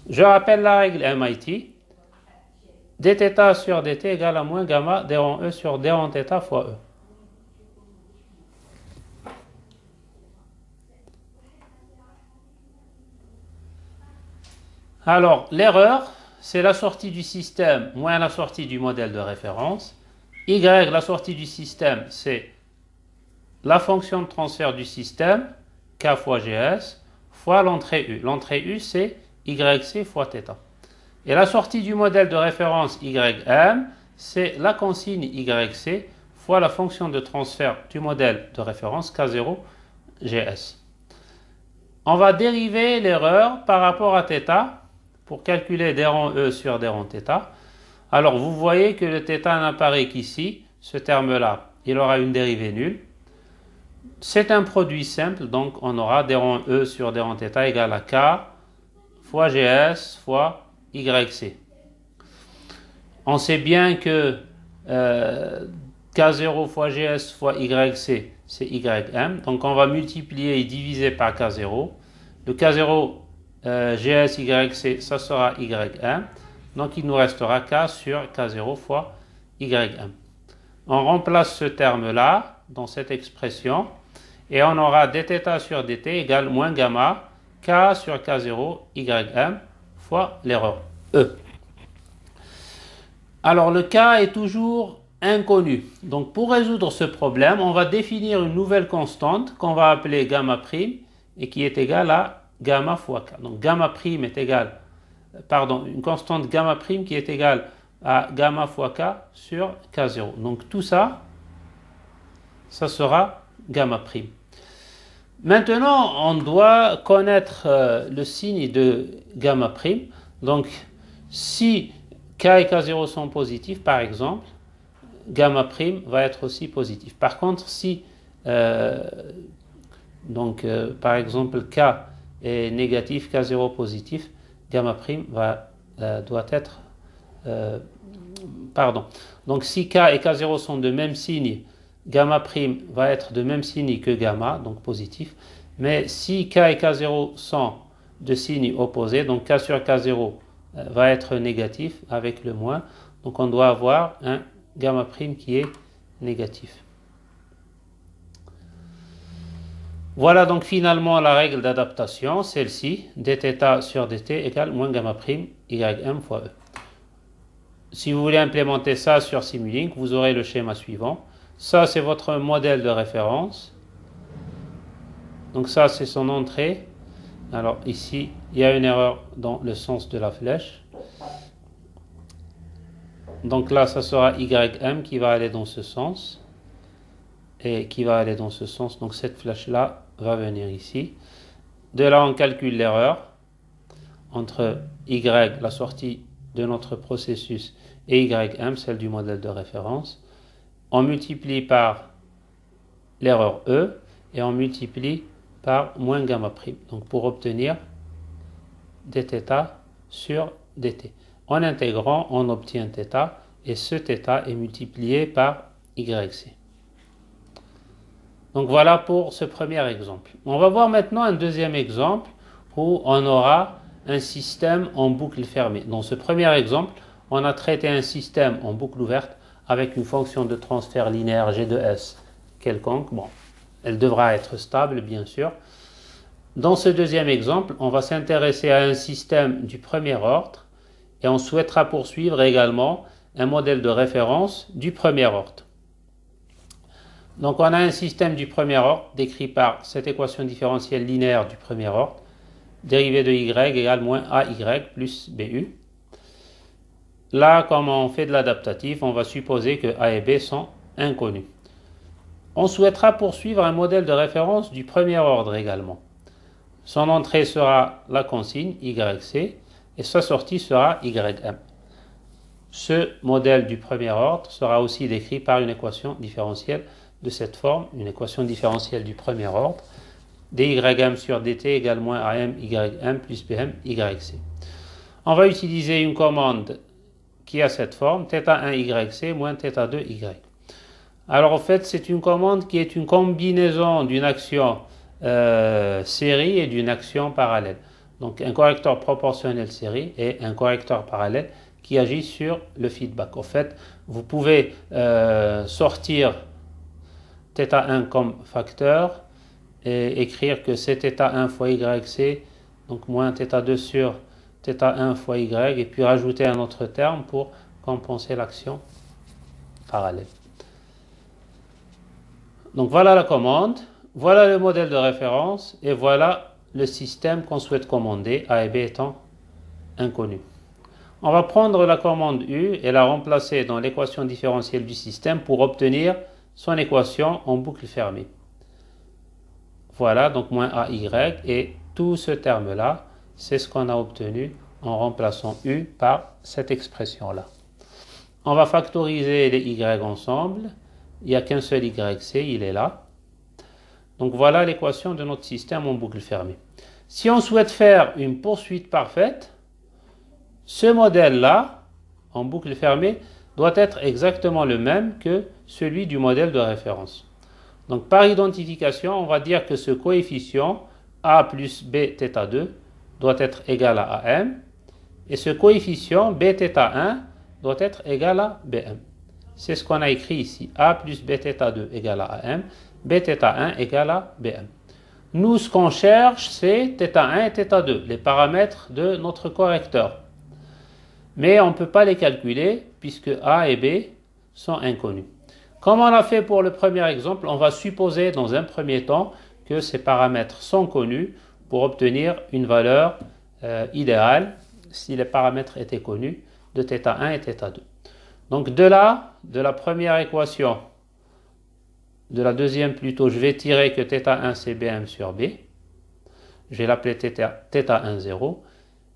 Je rappelle la règle MIT. dθ sur dt égale à moins gamma d rond E sur d rond θ fois E. Alors, l'erreur, c'est la sortie du système moins la sortie du modèle de référence. Y, la sortie du système, c'est la fonction de transfert du système, K fois GS, fois l'entrée U. L'entrée U, c'est YC fois θ. Et la sortie du modèle de référence YM, c'est la consigne YC fois la fonction de transfert du modèle de référence K0 GS. On va dériver l'erreur par rapport à θ pour calculer d rond E sur d rond θ. Alors vous voyez que le θ n'apparaît qu'ici, ce terme-là, il aura une dérivée nulle. C'est un produit simple, donc on aura d rond E sur d rond θ égale à K fois GS fois YC. On sait bien que K0 fois GS fois YC, c'est YM. Donc on va multiplier et diviser par K0. Le K0 GS YC, ça sera YM. Donc il nous restera K sur K0 fois YM. On remplace ce terme-là dans cette expression et on aura dθ sur dt égale moins gamma K sur K0 YM fois l'erreur E. Alors le K est toujours inconnu. Donc pour résoudre ce problème, on va définir une nouvelle constante qu'on va appeler gamma prime et qui est égale à gamma fois K. Donc gamma prime est égale, une constante gamma prime qui est égale à gamma fois K sur K0. Donc tout ça, ça sera gamma prime. Maintenant, on doit connaître le signe de gamma prime. Donc, si K et K0 sont positifs, par exemple, gamma prime va être aussi positif. Par contre, si, par exemple, K est négatif, K0 positif, gamma prime doit être pardon. Donc si K et K0 sont de même signe, gamma prime va être de même signe que gamma, donc positif. Mais si K et K0 sont de signes opposés, donc K sur K0 va être négatif avec le moins. Donc on doit avoir un gamma prime qui est négatif. Voilà donc finalement la règle d'adaptation, celle-ci, dθ sur dt égale moins gamma prime ym fois e. Si vous voulez implémenter ça sur Simulink, vous aurez le schéma suivant. Ça, c'est votre modèle de référence. Donc ça, c'est son entrée. Alors ici, il y a une erreur dans le sens de la flèche. Donc là, ça sera ym qui va aller dans ce sens. Et qui va aller dans ce sens. Donc cette flèche-là va venir ici. De là, on calcule l'erreur entre y, la sortie de notre processus, et ym, celle du modèle de référence. On multiplie par l'erreur e et on multiplie par moins gamma prime. Donc pour obtenir dθ sur dt. En intégrant, on obtient θ et ce θ est multiplié par yc. Donc voilà pour ce premier exemple. On va voir maintenant un deuxième exemple où on aura un système en boucle fermée. Dans ce premier exemple, on a traité un système en boucle ouverte avec une fonction de transfert linéaire G de S quelconque. Bon, elle devra être stable, bien sûr. Dans ce deuxième exemple, on va s'intéresser à un système du premier ordre et on souhaitera poursuivre également un modèle de référence du premier ordre. Donc on a un système du premier ordre décrit par cette équation différentielle linéaire du premier ordre. Dérivée de y égale moins AY plus BU. Là, comme on fait de l'adaptatif, on va supposer que A et B sont inconnus. On souhaitera poursuivre un modèle de référence du premier ordre également. Son entrée sera la consigne YC et sa sortie sera YM. Ce modèle du premier ordre sera aussi décrit par une équation différentielle de cette forme, une équation différentielle du premier ordre, dym sur dt égale moins am ym plus bm yc. On va utiliser une commande qui a cette forme, θ1 yc moins θ2 y. Alors en fait, c'est une commande qui est une combinaison d'une action série et d'une action parallèle. Donc un correcteur proportionnel série et un correcteur parallèle qui agit sur le feedback. En fait, vous pouvez sortir θ1 comme facteur et écrire que c'est θ1 fois yc, donc moins θ2 sur θ1 fois y, et puis rajouter un autre terme pour compenser l'action parallèle. Donc voilà la commande, voilà le modèle de référence, et voilà le système qu'on souhaite commander, A et B étant inconnus. On va prendre la commande U et la remplacer dans l'équation différentielle du système pour obtenir son équation en boucle fermée. Voilà, donc moins AY, et tout ce terme-là, c'est ce qu'on a obtenu en remplaçant U par cette expression-là. On va factoriser les Y ensemble. Il n'y a qu'un seul YC, il est là. Donc voilà l'équation de notre système en boucle fermée. Si on souhaite faire une poursuite parfaite, ce modèle-là, en boucle fermée, doit être exactement le même que celui du modèle de référence. Donc par identification, on va dire que ce coefficient A plus B θ2 doit être égal à AM, et ce coefficient B θ1 doit être égal à BM. C'est ce qu'on a écrit ici, A plus B θ2 égale à AM, B θ1 égale à BM. Nous, ce qu'on cherche, c'est θ1 et θ2, les paramètres de notre correcteur. Mais on ne peut pas les calculer puisque A et B sont inconnus. Comme on l'a fait pour le premier exemple, on va supposer dans un premier temps que ces paramètres sont connus pour obtenir une valeur idéale, si les paramètres étaient connus, de θ1 et θ2. Donc de là, de la première équation, de la deuxième plutôt, je vais tirer que θ1 c'est Bm sur B. Je vais l'appeler θ1 0.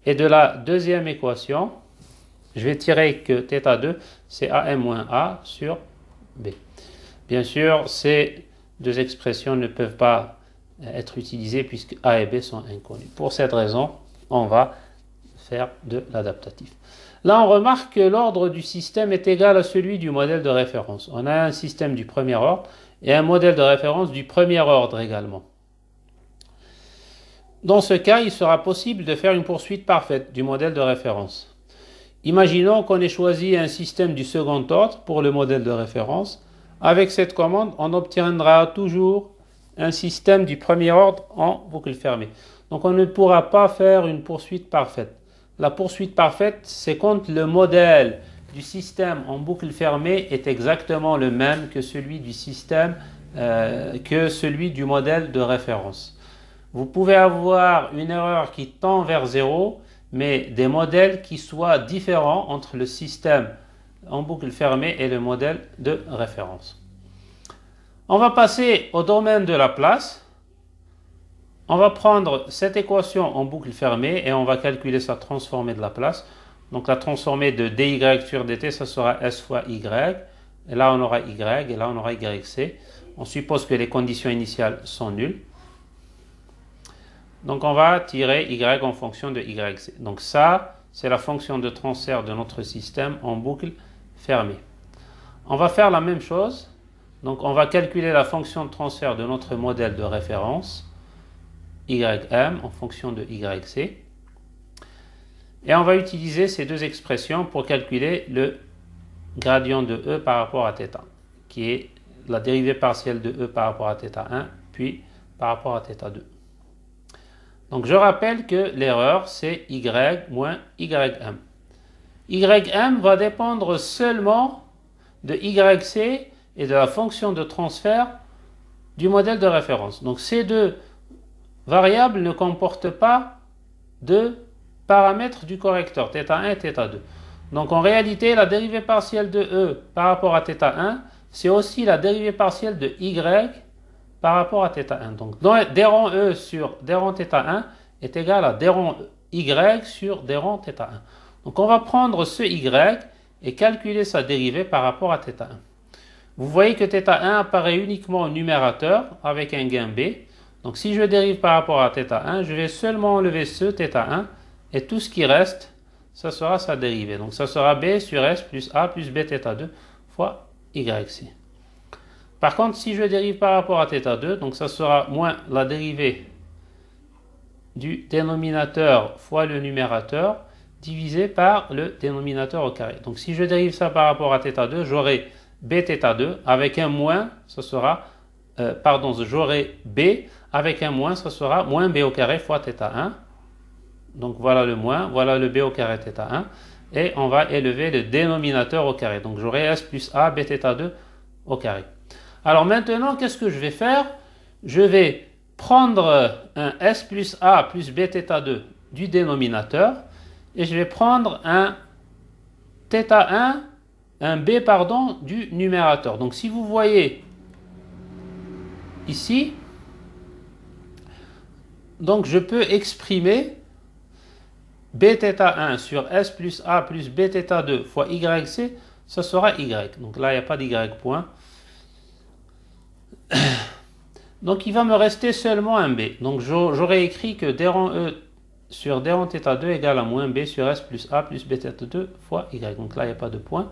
Et de la deuxième équation, je vais tirer que θ2 c'est Am moins A sur B. Bien sûr, ces deux expressions ne peuvent pas être utilisées puisque A et B sont inconnues. Pour cette raison, on va faire de l'adaptatif. Là, on remarque que l'ordre du système est égal à celui du modèle de référence. On a un système du premier ordre et un modèle de référence du premier ordre également. Dans ce cas, il sera possible de faire une poursuite parfaite du modèle de référence. Imaginons qu'on ait choisi un système du second ordre pour le modèle de référence. Avec cette commande, on obtiendra toujours un système du premier ordre en boucle fermée. Donc on ne pourra pas faire une poursuite parfaite. La poursuite parfaite, c'est quand le modèle du système en boucle fermée est exactement le même que celui du système, que celui du modèle de référence. Vous pouvez avoir une erreur qui tend vers 0, mais des modèles qui soient différents entre le système en boucle fermée et le modèle de référence. On va passer au domaine de la place. On va prendre cette équation en boucle fermée et on va calculer sa transformée de la place. Donc la transformée de dy sur dt, ça sera s fois y. Et là on aura y et là on aura yc. On suppose que les conditions initiales sont nulles. Donc on va tirer y en fonction de yc. Donc ça, c'est la fonction de transfert de notre système en boucle fermée. On va faire la même chose. Donc on va calculer la fonction de transfert de notre modèle de référence, ym en fonction de yc. Et on va utiliser ces deux expressions pour calculer le gradient de e par rapport à θ, qui est la dérivée partielle de e par rapport à θ1, puis par rapport à θ2. Donc je rappelle que l'erreur c'est y moins ym. Ym va dépendre seulement de yc et de la fonction de transfert du modèle de référence. Donc ces deux variables ne comportent pas de paramètres du correcteur, θ1 et θ2. Donc en réalité, la dérivée partielle de e par rapport à θ1, c'est aussi la dérivée partielle de y par rapport à θ1. Donc dρ e sur dρ θ1 est égal à dρ y sur dρ θ1. Donc on va prendre ce y et calculer sa dérivée par rapport à θ1. Vous voyez que θ1 apparaît uniquement au numérateur avec un gain b. Donc si je dérive par rapport à θ1, je vais seulement enlever ce θ1 et tout ce qui reste, ça sera sa dérivée. Donc ça sera b sur s plus a plus b θ2 fois yc. Par contre, si je dérive par rapport à θ2, donc ça sera moins la dérivée du dénominateur fois le numérateur divisé par le dénominateur au carré. Donc si je dérive ça par rapport à θ2, j'aurai bθ2 avec un moins, ça sera, j'aurai b avec un moins, ça sera moins b au carré fois θ1. Donc voilà le moins, voilà le b au carré θ1. Et on va élever le dénominateur au carré. Donc j'aurai s plus a bθ2 au carré. Alors maintenant, qu'est-ce que je vais faire? Je vais prendre un s plus a plus bθ2 du dénominateur et je vais prendre un θ1, un b du numérateur. Donc si vous voyez ici, donc je peux exprimer bθ1 sur s plus a plus bθ2 fois yc, ça sera y. Donc là, il n'y a pas d'y point. Donc il va me rester seulement un b. Donc j'aurais écrit que dρ e sur dρ θ2 égale à moins b sur s plus a plus bθ2 fois y. Donc là, il n'y a pas de point.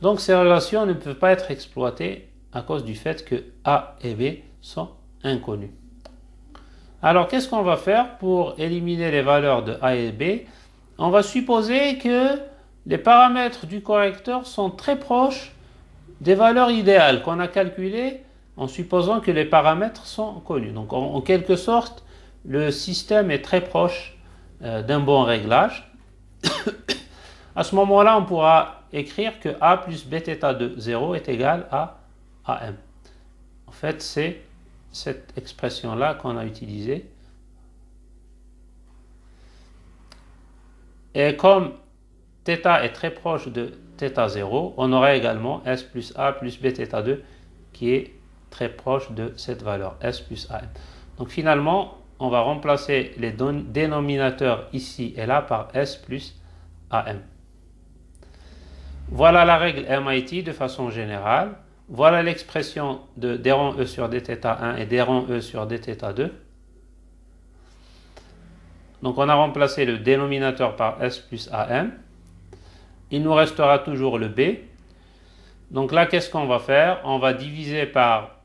Donc ces relations ne peuvent pas être exploitées à cause du fait que a et b sont inconnus. Alors qu'est-ce qu'on va faire pour éliminer les valeurs de a et b? On va supposer que les paramètres du correcteur sont très proches des valeurs idéales qu'on a calculées en supposant que les paramètres sont connus. Donc en quelque sorte, le système est très proche d'un bon réglage. À ce moment-là, on pourra écrire que a plus bθ de 0 est égal à am. En fait, c'est cette expression-là qu'on a utilisée. Et comme θ est très proche de θ0, on aura également s plus a plus bθ2 qui est très proche de cette valeur, s plus am. Donc finalement, on va remplacer les dénominateurs ici et là par s plus am. Voilà la règle MIT de façon générale. Voilà l'expression de dρ e sur dθ1 et dρ e sur dθ2. Donc on a remplacé le dénominateur par S plus AM. Il nous restera toujours le B. Donc là, qu'est-ce qu'on va faire? On va diviser par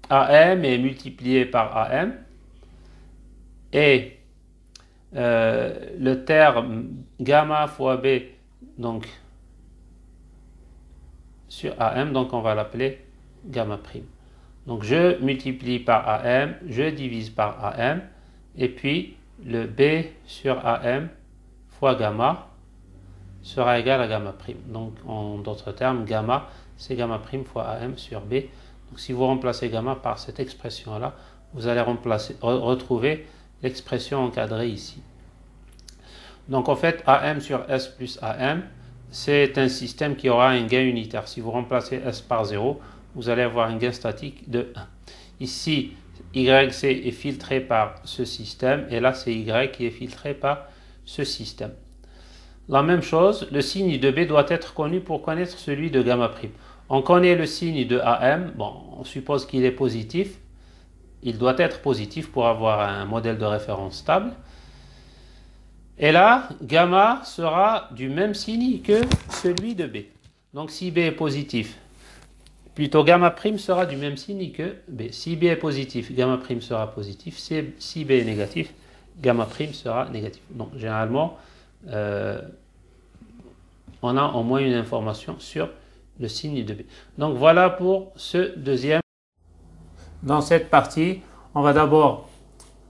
AM et multiplier par AM. Et le terme gamma fois B, donc sur AM, donc on va l'appeler gamma prime. Donc je multiplie par AM, je divise par AM, et puis le B sur AM fois gamma sera égal à gamma prime. Donc en d'autres termes, gamma, c'est gamma prime fois AM sur B. Donc si vous remplacez gamma par cette expression-là, vous allez retrouver l'expression encadrée ici. Donc en fait, AM sur S plus AM, c'est un système qui aura un gain unitaire. Si vous remplacez S par 0, vous allez avoir un gain statique de 1. Ici, YC est filtré par ce système, et là c'est Y qui est filtré par ce système. La même chose, le signe de B doit être connu pour connaître celui de gamma prime. On connaît le signe de AM, bon, on suppose qu'il est positif. Il doit être positif pour avoir un modèle de référence stable. Et là, gamma sera du même signe que celui de B. Donc si B est positif, plutôt gamma prime sera du même signe que B. Si B est positif, gamma prime sera positif. Si B est négatif, gamma prime sera négatif. Donc généralement, on a au moins une information sur le signe de B. Donc voilà pour ce deuxième. Dans cette partie, on va d'abord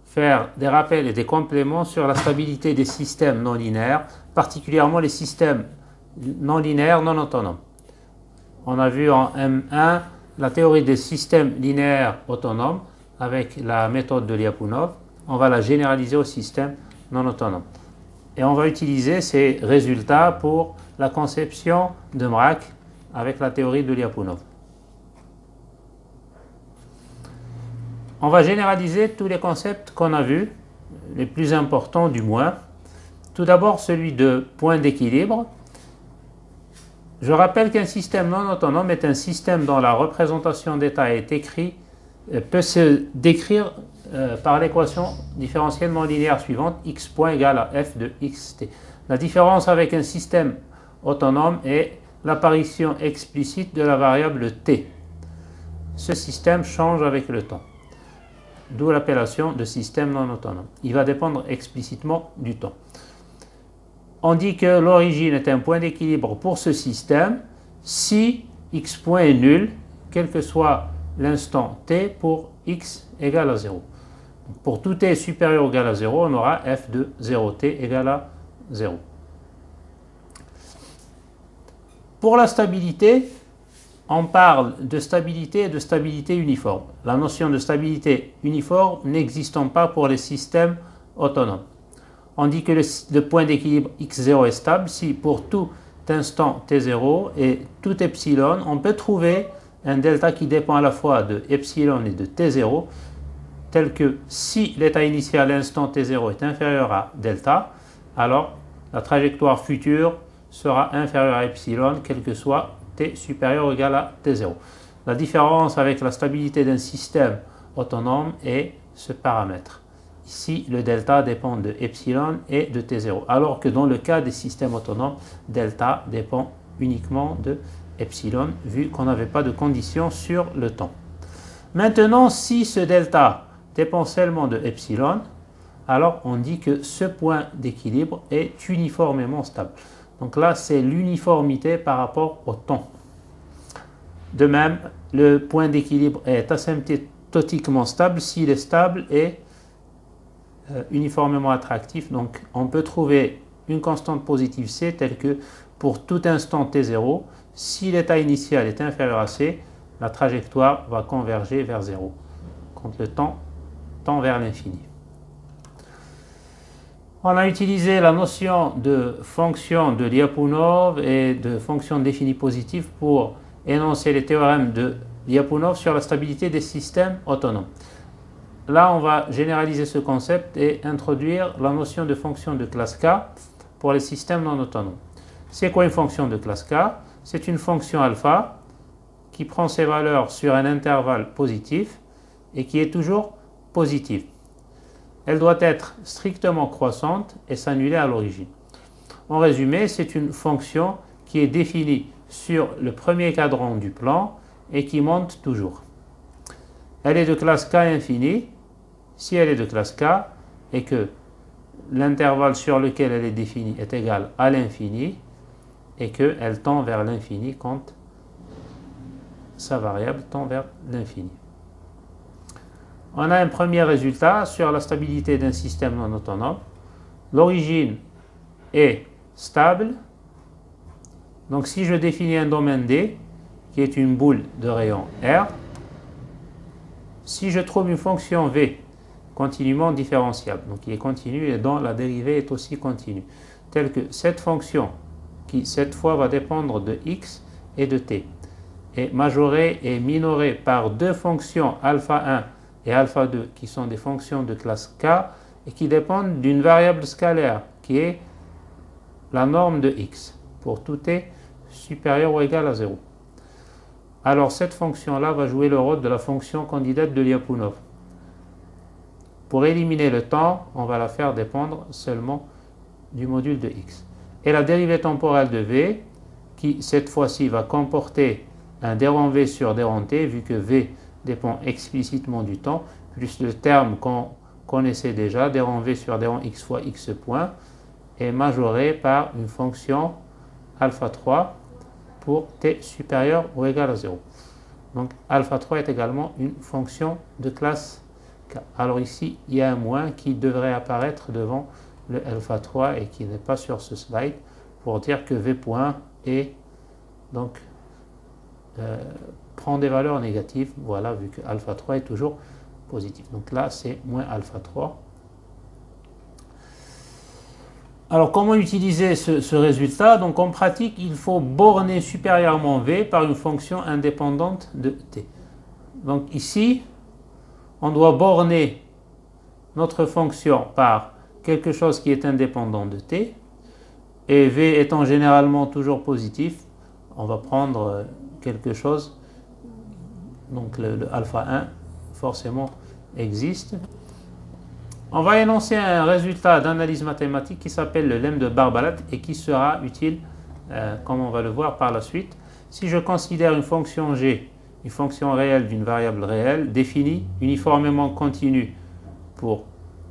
faire des rappels et des compléments sur la stabilité des systèmes non linéaires, particulièrement les systèmes non linéaires non autonomes. On a vu en M1 la théorie des systèmes linéaires autonomes avec la méthode de Lyapunov. On va la généraliser aux systèmes non autonomes. Et on va utiliser ces résultats pour la conception de MRAC avec la théorie de Lyapunov. On va généraliser tous les concepts qu'on a vus, les plus importants du moins. Tout d'abord celui de point d'équilibre. Je rappelle qu'un système non autonome est un système dont la représentation d'état est écrite, peut se décrire par l'équation différentielle non linéaire suivante, x point égale à f de xt. La différence avec un système autonome est l'apparition explicite de la variable t. Ce système change avec le temps, d'où l'appellation de système non autonome. Il va dépendre explicitement du temps. On dit que l'origine est un point d'équilibre pour ce système si x point est nul, quel que soit l'instant t pour x égale à 0. Pour tout t supérieur ou égal à 0, on aura f de 0t égale à 0. Pour la stabilité, on parle de stabilité et de stabilité uniforme. La notion de stabilité uniforme n'existant pas pour les systèmes autonomes. On dit que le point d'équilibre x0 est stable si pour tout instant t0 et tout epsilon, on peut trouver un delta qui dépend à la fois de epsilon et de t0, tel que si l'état initial à l'instant t0 est inférieur à delta, alors la trajectoire future sera inférieure à epsilon, quel que soit t supérieur ou égal à t0. La différence avec la stabilité d'un système autonome est ce paramètre. Ici, le delta dépend de epsilon et de t0, alors que dans le cas des systèmes autonomes, delta dépend uniquement de epsilon, vu qu'on n'avait pas de condition sur le temps. Maintenant, si ce delta dépend seulement de epsilon, alors on dit que ce point d'équilibre est uniformément stable. Donc là, c'est l'uniformité par rapport au temps. De même, le point d'équilibre est asymptotiquement stable s'il est stable et uniformément attractif. Donc on peut trouver une constante positive C telle que pour tout instant t0, si l'état initial est inférieur à C, la trajectoire va converger vers 0 quand le temps tend vers l'infini. On a utilisé la notion de fonction de Lyapunov et de fonction définie positive pour énoncer les théorèmes de Lyapunov sur la stabilité des systèmes autonomes. Là, on va généraliser ce concept et introduire la notion de fonction de classe K pour les systèmes non autonomes. C'est quoi une fonction de classe K? C'est une fonction alpha qui prend ses valeurs sur un intervalle positif et qui est toujours positive. elle doit être strictement croissante et s'annuler à l'origine. En résumé, c'est une fonction qui est définie sur le premier cadran du plan et qui monte toujours. Elle est de classe K infinie. Si elle est de classe K et que l'intervalle sur lequel elle est définie est égal à l'infini et qu'elle tend vers l'infini quand sa variable tend vers l'infini. On a un premier résultat sur la stabilité d'un système non autonome. L'origine est stable. Donc si je définis un domaine D, qui est une boule de rayon R, si je trouve une fonction V continuellement différenciable, donc qui est continue et dont la dérivée est aussi continue, telle que cette fonction, qui cette fois va dépendre de x et de t, est majorée et minorée par deux fonctions alpha 1 et alpha 2, qui sont des fonctions de classe K et qui dépendent d'une variable scalaire, qui est la norme de x, pour tout t supérieur ou égal à 0. Alors cette fonction-là va jouer le rôle de la fonction candidate de Lyapunov. Pour éliminer le temps, on va la faire dépendre seulement du module de x. Et la dérivée temporelle de v, qui cette fois-ci va comporter un dérang v sur dérang t, vu que v dépend explicitement du temps, plus le terme qu'on connaissait déjà, dérang v sur dérang x fois x point, est majoré par une fonction alpha 3 pour t supérieur ou égal à 0. Donc alpha 3 est également une fonction de classe K. Alors ici, il y a un moins qui devrait apparaître devant le alpha 3 et qui n'est pas sur ce slide pour dire que v point est donc prend des valeurs négatives, voilà, vu que alpha 3 est toujours positif. Donc là, c'est moins alpha 3. Alors, comment utiliser ce résultat? Donc, en pratique, il faut borner supérieurement v par une fonction indépendante de t. Donc, ici, on doit borner notre fonction par quelque chose qui est indépendant de t. Et v étant généralement toujours positif, on va prendre quelque chose. Donc, le alpha 1, forcément, existe. On va énoncer un résultat d'analyse mathématique qui s'appelle le lemme de Barbalat et qui sera utile, comme on va le voir par la suite. Si je considère une fonction g, une fonction réelle d'une variable réelle, définie uniformément continue pour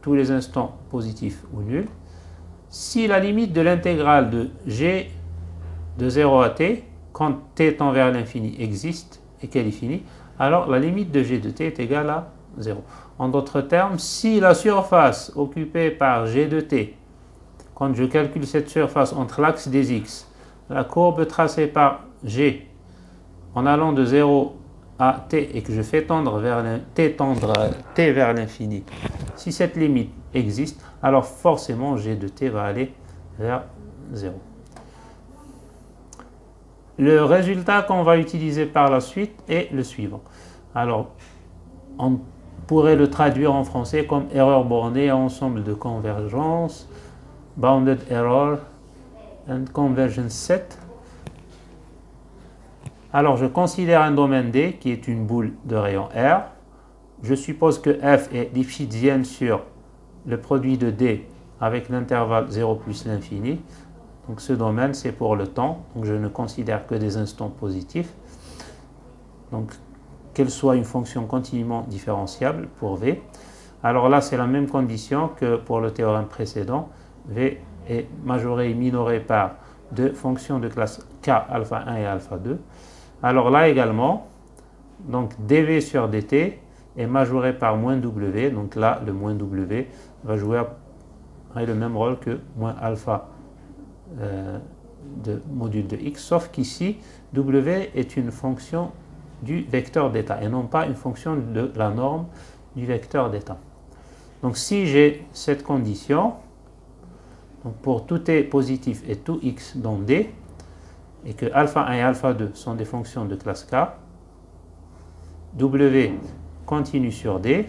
tous les instants positifs ou nuls, si la limite de l'intégrale de g de 0 à t, quand t tend vers l'infini existe et qu'elle est finie, alors la limite de g de t est égale à 0. En d'autres termes, si la surface occupée par g de t, quand je calcule cette surface entre l'axe des x, la courbe tracée par g en allant de 0 à t et que je fais tendre vers t vers l'infini, si cette limite existe, alors forcément g de t va aller vers 0. Le résultat qu'on va utiliser par la suite est le suivant. Alors, on pourrait le traduire en français comme erreur bornée à ensemble de convergence, bounded error and convergence set. Alors, je considère un domaine D qui est une boule de rayon R. Je suppose que f est lipschitzienne sur le produit de D avec l'intervalle 0 plus l'infini. Donc, ce domaine, c'est pour le temps. Donc, je ne considère que des instants positifs. Donc, qu'elle soit une fonction continuellement différenciable pour V. Alors là, c'est la même condition que pour le théorème précédent. V est majoré et minoré par deux fonctions de classe K, alpha 1 et alpha 2. Alors là également, donc dV sur dt est majoré par moins W. Donc là, le moins W va jouer le même rôle que moins alpha de module de x, sauf qu'ici, W est une fonction du vecteur d'état et non pas une fonction de la norme du vecteur d'état. Donc si j'ai cette condition, donc pour tout t positif et tout x dans D, et que alpha 1 et alpha 2 sont des fonctions de classe K, W continue sur D,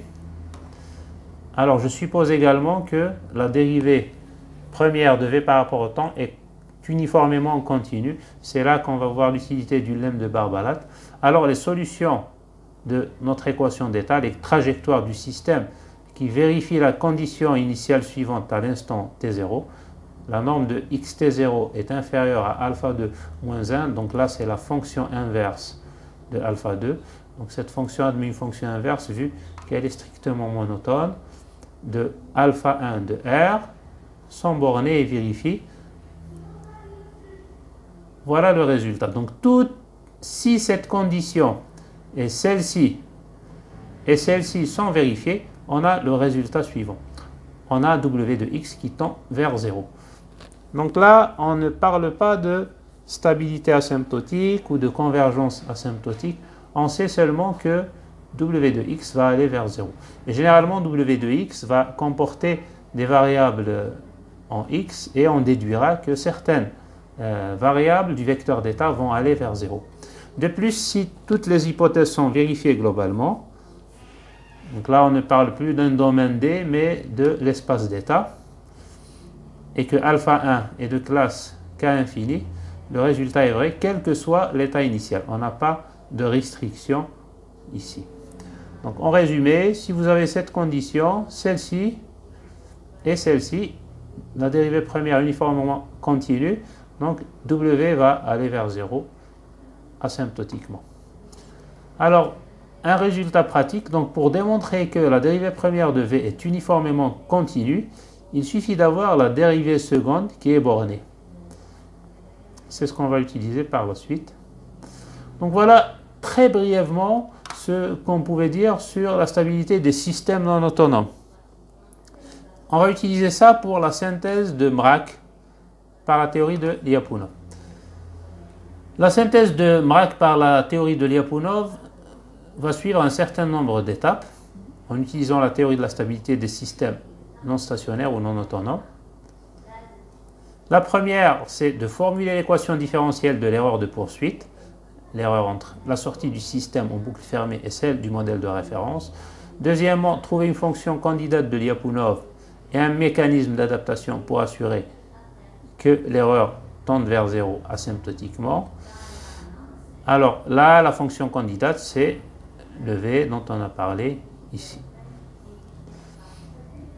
alors je suppose également que la dérivée première de V par rapport au temps est uniformément continue. C'est là qu'on va voir l'utilité du lemme de Barbalat. Alors les solutions de notre équation d'état, les trajectoires du système qui vérifie la condition initiale suivante à l'instant t0. La norme de xt0 est inférieure à alpha 2 moins 1, donc là c'est la fonction inverse de alpha 2. Donc cette fonction admet une fonction inverse vu qu'elle est strictement monotone de alpha 1 de R, sont bornées et vérifient. Voilà le résultat. Donc si cette condition et celle-ci sont vérifiées, on a le résultat suivant. On a W de x qui tend vers 0. Donc là, on ne parle pas de stabilité asymptotique ou de convergence asymptotique. On sait seulement que W de x va aller vers 0. Et généralement, W de x va comporter des variables en x et on déduira que certaines variables du vecteur d'état vont aller vers 0. De plus, si toutes les hypothèses sont vérifiées globalement, donc là on ne parle plus d'un domaine D mais de l'espace d'état, et que alpha 1 est de classe K infini, le résultat est vrai quel que soit l'état initial. On n'a pas de restriction ici. Donc en résumé, si vous avez cette condition, celle-ci et celle-ci, la dérivée première uniformément continue, donc W va aller vers 0 asymptotiquement. Alors, un résultat pratique, donc pour démontrer que la dérivée première de V est uniformément continue, il suffit d'avoir la dérivée seconde qui est bornée. C'est ce qu'on va utiliser par la suite. Donc voilà très brièvement ce qu'on pouvait dire sur la stabilité des systèmes non autonomes. On va utiliser ça pour la synthèse de Mrak par la théorie de Lyapunov. La synthèse de Mrak par la théorie de Lyapunov va suivre un certain nombre d'étapes en utilisant la théorie de la stabilité des systèmes non stationnaires ou non autonomes. La première, c'est de formuler l'équation différentielle de l'erreur de poursuite, l'erreur entre la sortie du système en boucle fermée et celle du modèle de référence. Deuxièmement, trouver une fonction candidate de Lyapunov et un mécanisme d'adaptation pour assurer que l'erreur tende vers 0 asymptotiquement. Alors là, la fonction candidate, c'est le V dont on a parlé ici.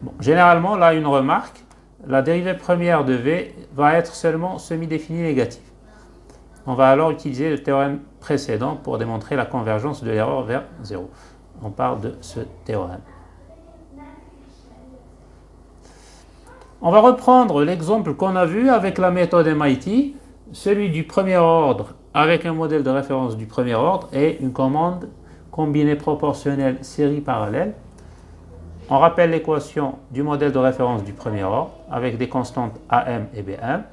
Bon, généralement, là, une remarque, la dérivée première de V va être seulement semi-définie négative. On va alors utiliser le théorème précédent pour démontrer la convergence de l'erreur vers 0. On parle de ce théorème. On va reprendre l'exemple qu'on a vu avec la méthode MIT, celui du premier ordre avec un modèle de référence du premier ordre et une commande combinée proportionnelle série parallèle. On rappelle l'équation du modèle de référence du premier ordre avec des constantes AM et BM.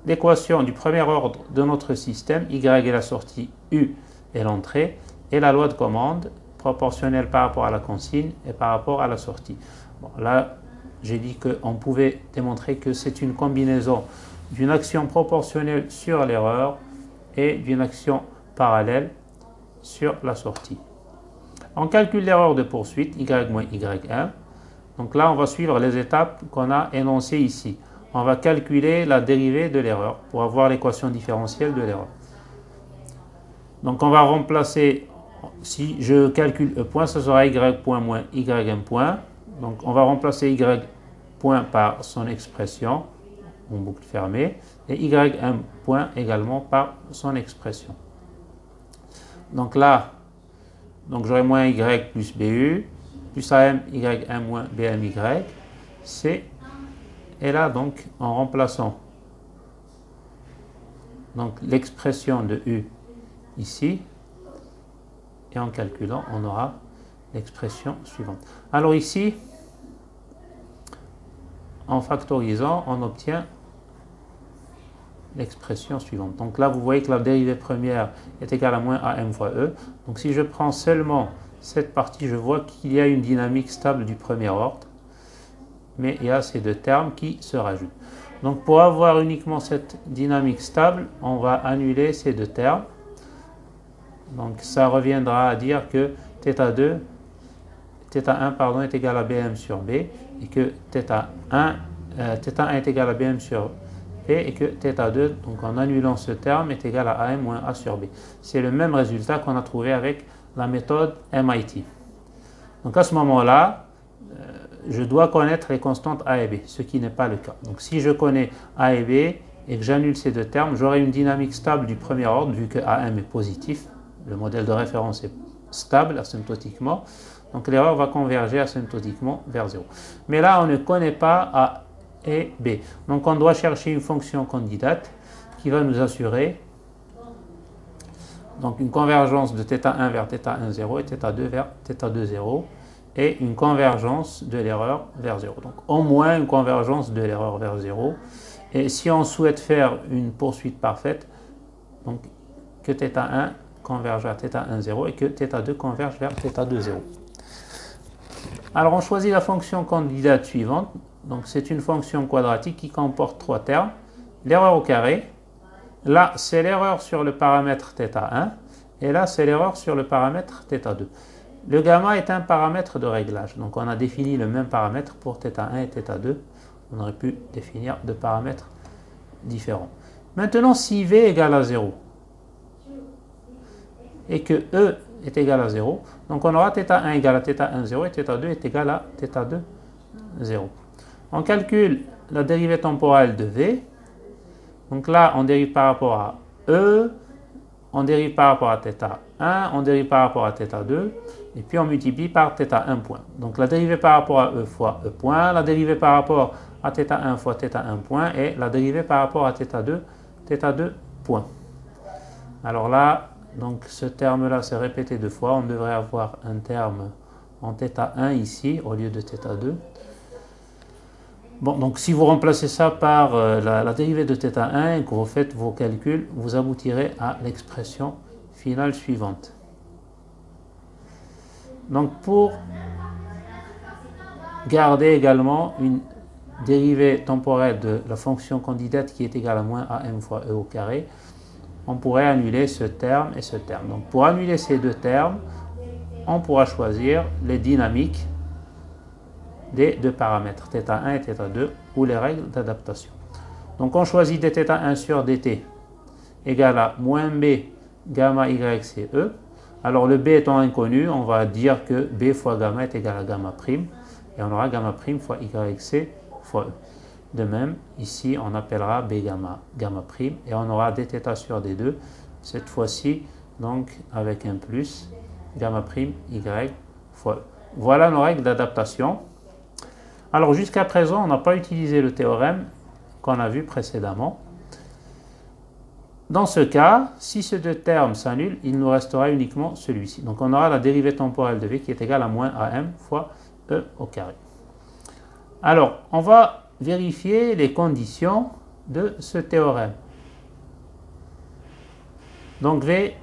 L'équation du premier ordre de notre système, Y est la sortie, U est l'entrée, et la loi de commande proportionnelle par rapport à la consigne et par rapport à la sortie. Bon, là, j'ai dit qu'on pouvait démontrer que c'est une combinaison d'une action proportionnelle sur l'erreur et d'une action parallèle sur la sortie. On calcule l'erreur de poursuite, y moins y1. Donc là, on va suivre les étapes qu'on a énoncées ici. On va calculer la dérivée de l'erreur pour avoir l'équation différentielle de l'erreur. Donc on va remplacer, si je calcule E point, ce sera y point moins y1 point. Donc on va remplacer y point par son expression en boucle fermée et y1 point également par son expression. Donc là, j'aurai moins y plus bu plus am y1 moins bmy, c'est, et là donc en remplaçant l'expression de u ici et en calculant on aura l'expression suivante. Alors ici, en factorisant, on obtient l'expression suivante. Donc là, vous voyez que la dérivée première est égale à moins am fois e. Donc si je prends seulement cette partie, je vois qu'il y a une dynamique stable du premier ordre, mais il y a ces deux termes qui se rajoutent. Donc pour avoir uniquement cette dynamique stable, on va annuler ces deux termes. Donc ça reviendra à dire que θ1 est égal à bm sur b et que θ1 est égal à bm sur b et que θ2, donc en annulant ce terme, est égal à am moins a sur b. C'est le même résultat qu'on a trouvé avec la méthode MIT. Donc à ce moment-là, je dois connaître les constantes A et B, ce qui n'est pas le cas. Donc si je connais A et B et que j'annule ces deux termes, j'aurai une dynamique stable du premier ordre, vu que AM est positif. Le modèle de référence est stable asymptotiquement. Donc l'erreur va converger asymptotiquement vers 0. Mais là, on ne connaît pas A et B. Donc on doit chercher une fonction candidate qui va nous assurer donc une convergence de θ1 vers θ1 0 et θ2 vers θ2 0 et une convergence de l'erreur vers 0. Donc au moins une convergence de l'erreur vers 0. Et si on souhaite faire une poursuite parfaite, donc que θ1 converge vers θ1 0 et que θ2 converge vers θ2 0. Alors on choisit la fonction candidate suivante. Donc c'est une fonction quadratique qui comporte trois termes. L'erreur au carré. Là, c'est l'erreur sur le paramètre θ1. Et là, c'est l'erreur sur le paramètre θ2. Le gamma est un paramètre de réglage. Donc on a défini le même paramètre pour θ1 et θ2. On aurait pu définir deux paramètres différents. Maintenant, si V égale à 0 et que E est égal à 0, donc on aura θ1 égale à θ1 0 et θ2 est égal à θ2 0. On calcule la dérivée temporelle de V. Donc là, on dérive par rapport à E, on dérive par rapport à θ1, on dérive par rapport à θ2, et puis on multiplie par θ1 point. Donc la dérivée par rapport à E fois E point, la dérivée par rapport à θ1 fois θ1 point, et la dérivée par rapport à θ2 point. Alors là, donc ce terme-là s'est répété deux fois, on devrait avoir un terme en θ1 ici, au lieu de θ2. Bon, donc si vous remplacez ça par la dérivée de θ1 et que vous faites vos calculs, vous aboutirez à l'expression finale suivante. Donc pour garder également une dérivée temporelle de la fonction candidate qui est égale à moins AM fois E au carré, on pourrait annuler ce terme et ce terme. Donc pour annuler ces deux termes, on pourra choisir les dynamiques des deux paramètres, θ1 et θ2, ou les règles d'adaptation. Donc on choisit dθ1 sur dt égale à moins b gamma yc e. Alors le b étant inconnu, on va dire que b fois gamma est égal à gamma prime, et on aura gamma prime fois yc fois e. De même, ici on appellera b gamma prime, et on aura dθ sur d2, cette fois-ci donc avec un plus, gamma prime y fois e. Voilà nos règles d'adaptation. Alors jusqu'à présent, on n'a pas utilisé le théorème qu'on a vu précédemment. Dans ce cas, si ces deux termes s'annulent, il nous restera uniquement celui-ci. Donc on aura la dérivée temporelle de V qui est égale à moins AM fois E au carré. Alors, on va vérifier les conditions de ce théorème. Donc V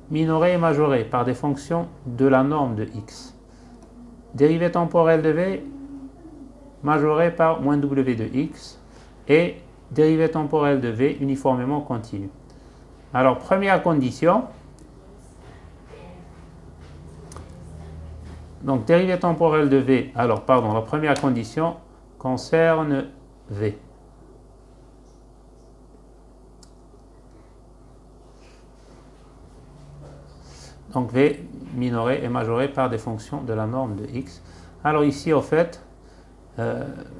minoré et majoré par des fonctions de la norme de x. Dérivée temporelle de V majorée par moins w de x et dérivée temporelle de v uniformément continue. Alors, première condition, donc dérivée temporelle de v, alors pardon, la première condition concerne v. Donc v minoré et majoré par des fonctions de la norme de x. Alors ici, au fait,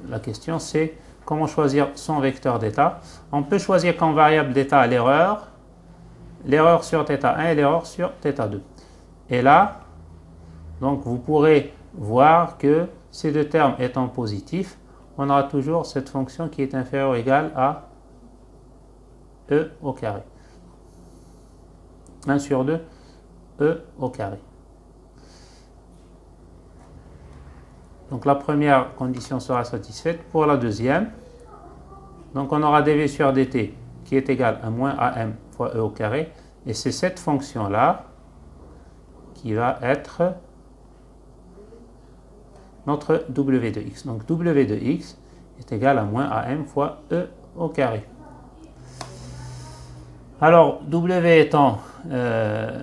la question c'est comment choisir son vecteur d'état. On peut choisir comme variable d'état l'erreur sur θ1 et l'erreur sur θ2. Et là, donc vous pourrez voir que ces deux termes étant positifs, on aura toujours cette fonction qui est inférieure ou égale à e au carré. 1 sur 2, e au carré. Donc la première condition sera satisfaite. Pour la deuxième, donc on aura dv sur dt qui est égal à moins am fois e au carré. Et c'est cette fonction-là qui va être notre w de x. Donc w de x est égal à moins am fois e au carré. Alors w étant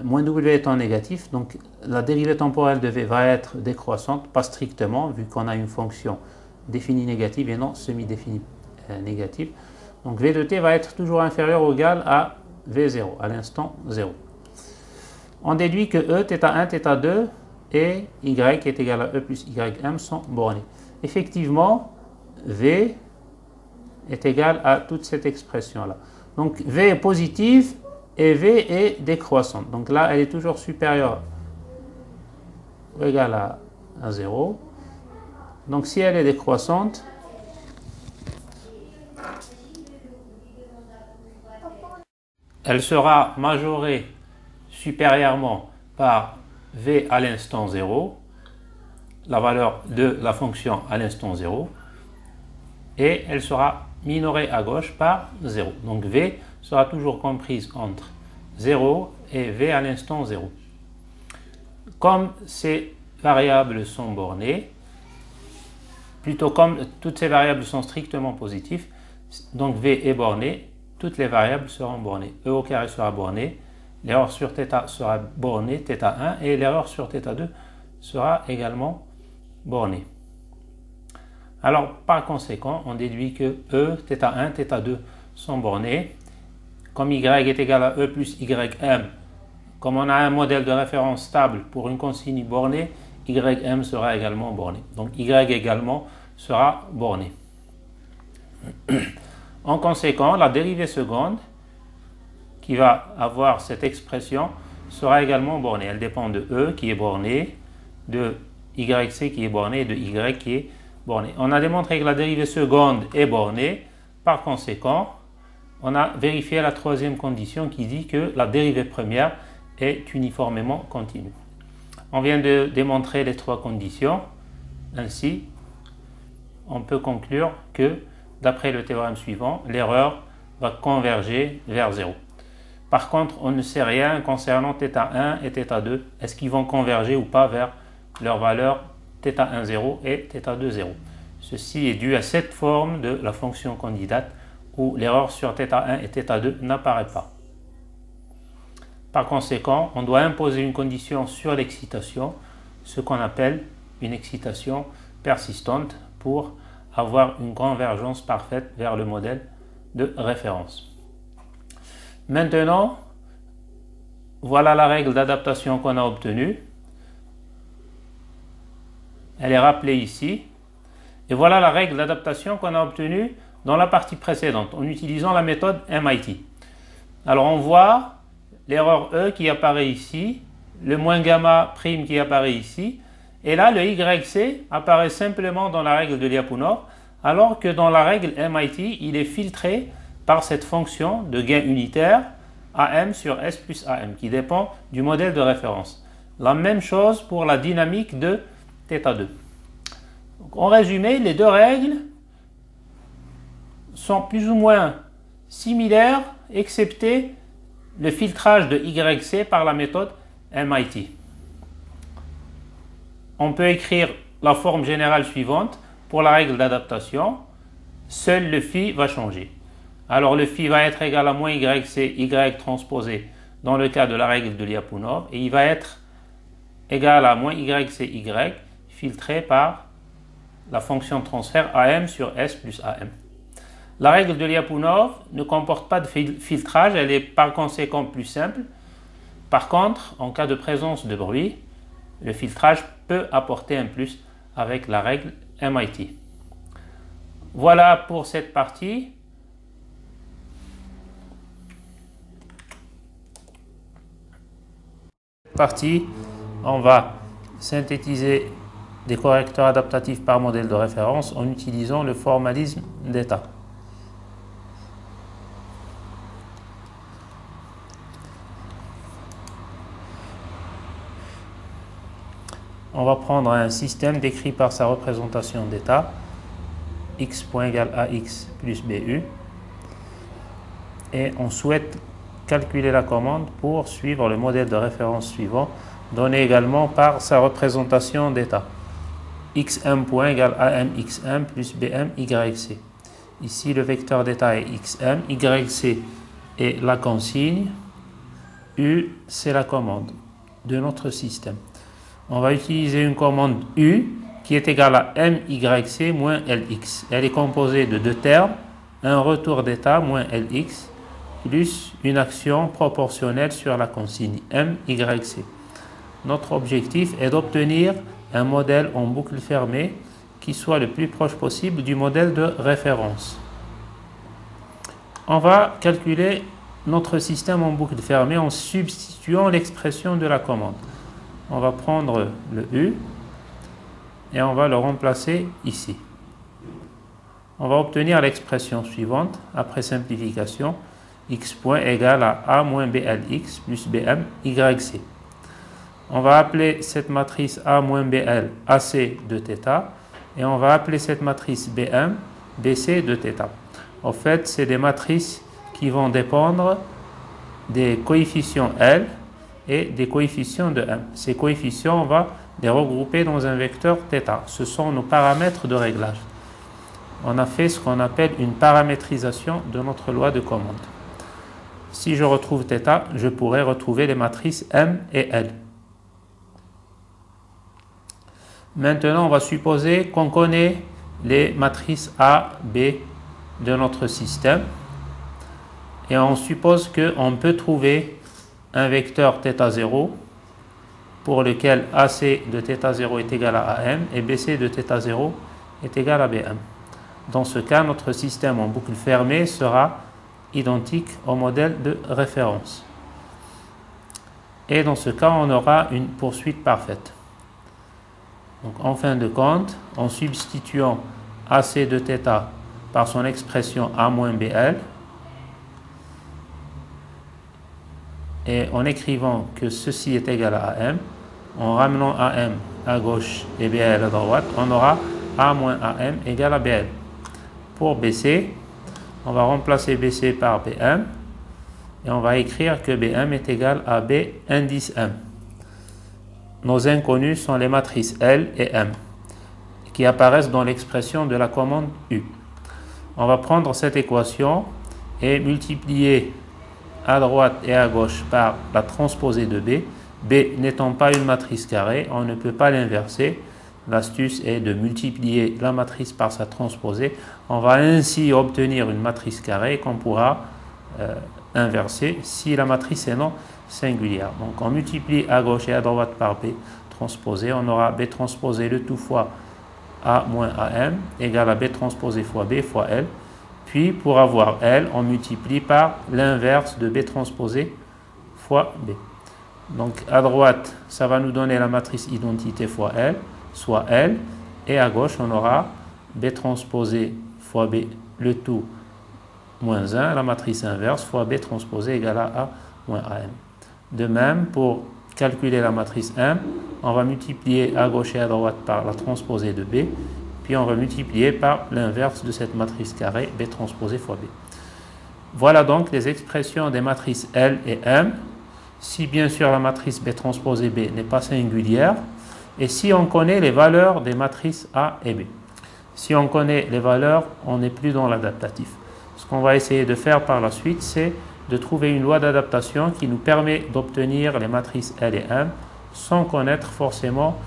moins w étant négatif, donc la dérivée temporelle de v va être décroissante, pas strictement, vu qu'on a une fonction définie négative et non semi-définie négative. Donc v de t va être toujours inférieur ou égal à v0, à l'instant 0. On déduit que e, θ1, θ2 et y est égal à e plus ym sont bornés. Effectivement, v est égal à toute cette expression-là. Donc v est positive et v est décroissante. Donc là, elle est toujours supérieure ou égale à 0. Donc si elle est décroissante, elle sera majorée supérieurement par v à l'instant 0, la valeur de la fonction à l'instant 0, et elle sera minorée à gauche par 0. Donc v sera toujours comprise entre 0 et v à l'instant 0. Comme ces variables sont bornées, plutôt comme toutes ces variables sont strictement positives, donc v est borné, toutes les variables seront bornées. E au carré sera borné, l'erreur sur θ sera bornée, θ1, et l'erreur sur θ2 sera également bornée. Alors, par conséquent, on déduit que E, θ1, θ2 sont bornés. Comme y est égal à E plus ym, comme on a un modèle de référence stable pour une consigne bornée, ym sera également borné. Donc, y également sera borné. En conséquent, la dérivée seconde, qui va avoir cette expression, sera également bornée. Elle dépend de E qui est borné, de yc qui est borné et de y qui est borné. On a démontré que la dérivée seconde est bornée. Par conséquent, on a vérifié la troisième condition qui dit que la dérivée première est uniformément continue. On vient de démontrer les trois conditions. Ainsi, on peut conclure que, d'après le théorème suivant, l'erreur va converger vers 0. Par contre, on ne sait rien concernant θ1 et θ2. Est-ce qu'ils vont converger ou pas vers leur valeur θ1 0 et θ2 0. Ceci est dû à cette forme de la fonction candidate où l'erreur sur θ1 et θ2 n'apparaît pas. Par conséquent, on doit imposer une condition sur l'excitation, ce qu'on appelle une excitation persistante, pour avoir une convergence parfaite vers le modèle de référence. Maintenant, voilà la règle d'adaptation qu'on a obtenue. Elle est rappelée ici. Et voilà la règle d'adaptation qu'on a obtenue dans la partie précédente en utilisant la méthode MIT. Alors on voit l'erreur E qui apparaît ici, le moins gamma prime qui apparaît ici, et là le YC apparaît simplement dans la règle de Lyapunov, alors que dans la règle MIT, il est filtré par cette fonction de gain unitaire AM sur S plus AM qui dépend du modèle de référence. La même chose pour la dynamique de θ2. Donc, en résumé, les deux règles sont plus ou moins similaires, excepté le filtrage de YC par la méthode MIT. On peut écrire la forme générale suivante pour la règle d'adaptation. Seul le phi va changer. Alors le phi va être égal à moins YC, Y transposé dans le cas de la règle de Lyapunov, et il va être égal à moins YC, Y filtré par la fonction de transfert AM sur S plus AM. La règle de Lyapunov ne comporte pas de filtrage, elle est par conséquent plus simple. Par contre, en cas de présence de bruit, le filtrage peut apporter un plus avec la règle MIT. Voilà pour cette partie. On va synthétiser des correcteurs adaptatifs par modèle de référence en utilisant le formalisme d'état. On va prendre un système décrit par sa représentation d'état, x point égal à x plus bu, et on souhaite calculer la commande pour suivre le modèle de référence suivant, donné également par sa représentation d'état. xm point égale amxm plus bm yc. Ici, le vecteur d'état est xm, yc est la consigne, u c'est la commande de notre système. On va utiliser une commande u qui est égale à myc moins lx. Elle est composée de deux termes, un retour d'état moins lx, plus une action proportionnelle sur la consigne myc. notre objectif est d'obtenir un modèle en boucle fermée qui soit le plus proche possible du modèle de référence. On va calculer notre système en boucle fermée en substituant l'expression de la commande. On va prendre le U et on va le remplacer ici. On va obtenir l'expression suivante après simplification. X point égale à A moins BLX plus BM YC. On va appeler cette matrice A moins BL AC de θ et on va appeler cette matrice BM BC de θ. En fait, c'est des matrices qui vont dépendre des coefficients L et des coefficients de M. Ces coefficients, on va les regrouper dans un vecteur θ. Ce sont nos paramètres de réglage. On a fait ce qu'on appelle une paramétrisation de notre loi de commande. Si je retrouve θ, je pourrais retrouver les matrices M et L. Maintenant, on va supposer qu'on connaît les matrices A, B de notre système. Et on suppose qu'on peut trouver un vecteur θ0 pour lequel AC de θ0 est égal à AM et BC de θ0 est égal à BM. Dans ce cas, notre système en boucle fermée sera identique au modèle de référence. Et dans ce cas, on aura une poursuite parfaite. Donc, en fin de compte, en substituant AC de θ par son expression A moins BL et en écrivant que ceci est égal à AM, en ramenant AM à gauche et BL à droite, on aura A moins AM égale à BL. Pour BC, on va remplacer BC par BM et on va écrire que BM est égal à B indice M. Nos inconnus sont les matrices L et M qui apparaissent dans l'expression de la commande U. On va prendre cette équation et multiplier à droite et à gauche par la transposée de B. B n'étant pas une matrice carrée, on ne peut pas l'inverser. L'astuce est de multiplier la matrice par sa transposée. On va ainsi obtenir une matrice carrée qu'on pourra inverser si la matrice est non singulière. Donc on multiplie à gauche et à droite par B transposé. On aura B transposé le tout fois A moins AM égale à B transposé fois B fois L. Puis pour avoir L, on multiplie par l'inverse de B transposé fois B. Donc à droite, ça va nous donner la matrice identité fois L, soit L. Et à gauche, on aura B transposé fois B, le tout moins 1, la matrice inverse fois B transposé égale à A moins AM. De même, pour calculer la matrice M, on va multiplier à gauche et à droite par la transposée de B, puis on va multiplier par l'inverse de cette matrice carrée, B transposé fois B. Voilà donc les expressions des matrices L et M, si bien sûr la matrice B transposée B n'est pas singulière, et si on connaît les valeurs des matrices A et B. Si on connaît les valeurs, on n'est plus dans l'adaptatif. Ce qu'on va essayer de faire par la suite, c'est de trouver une loi d'adaptation qui nous permet d'obtenir les matrices L et M sans connaître forcément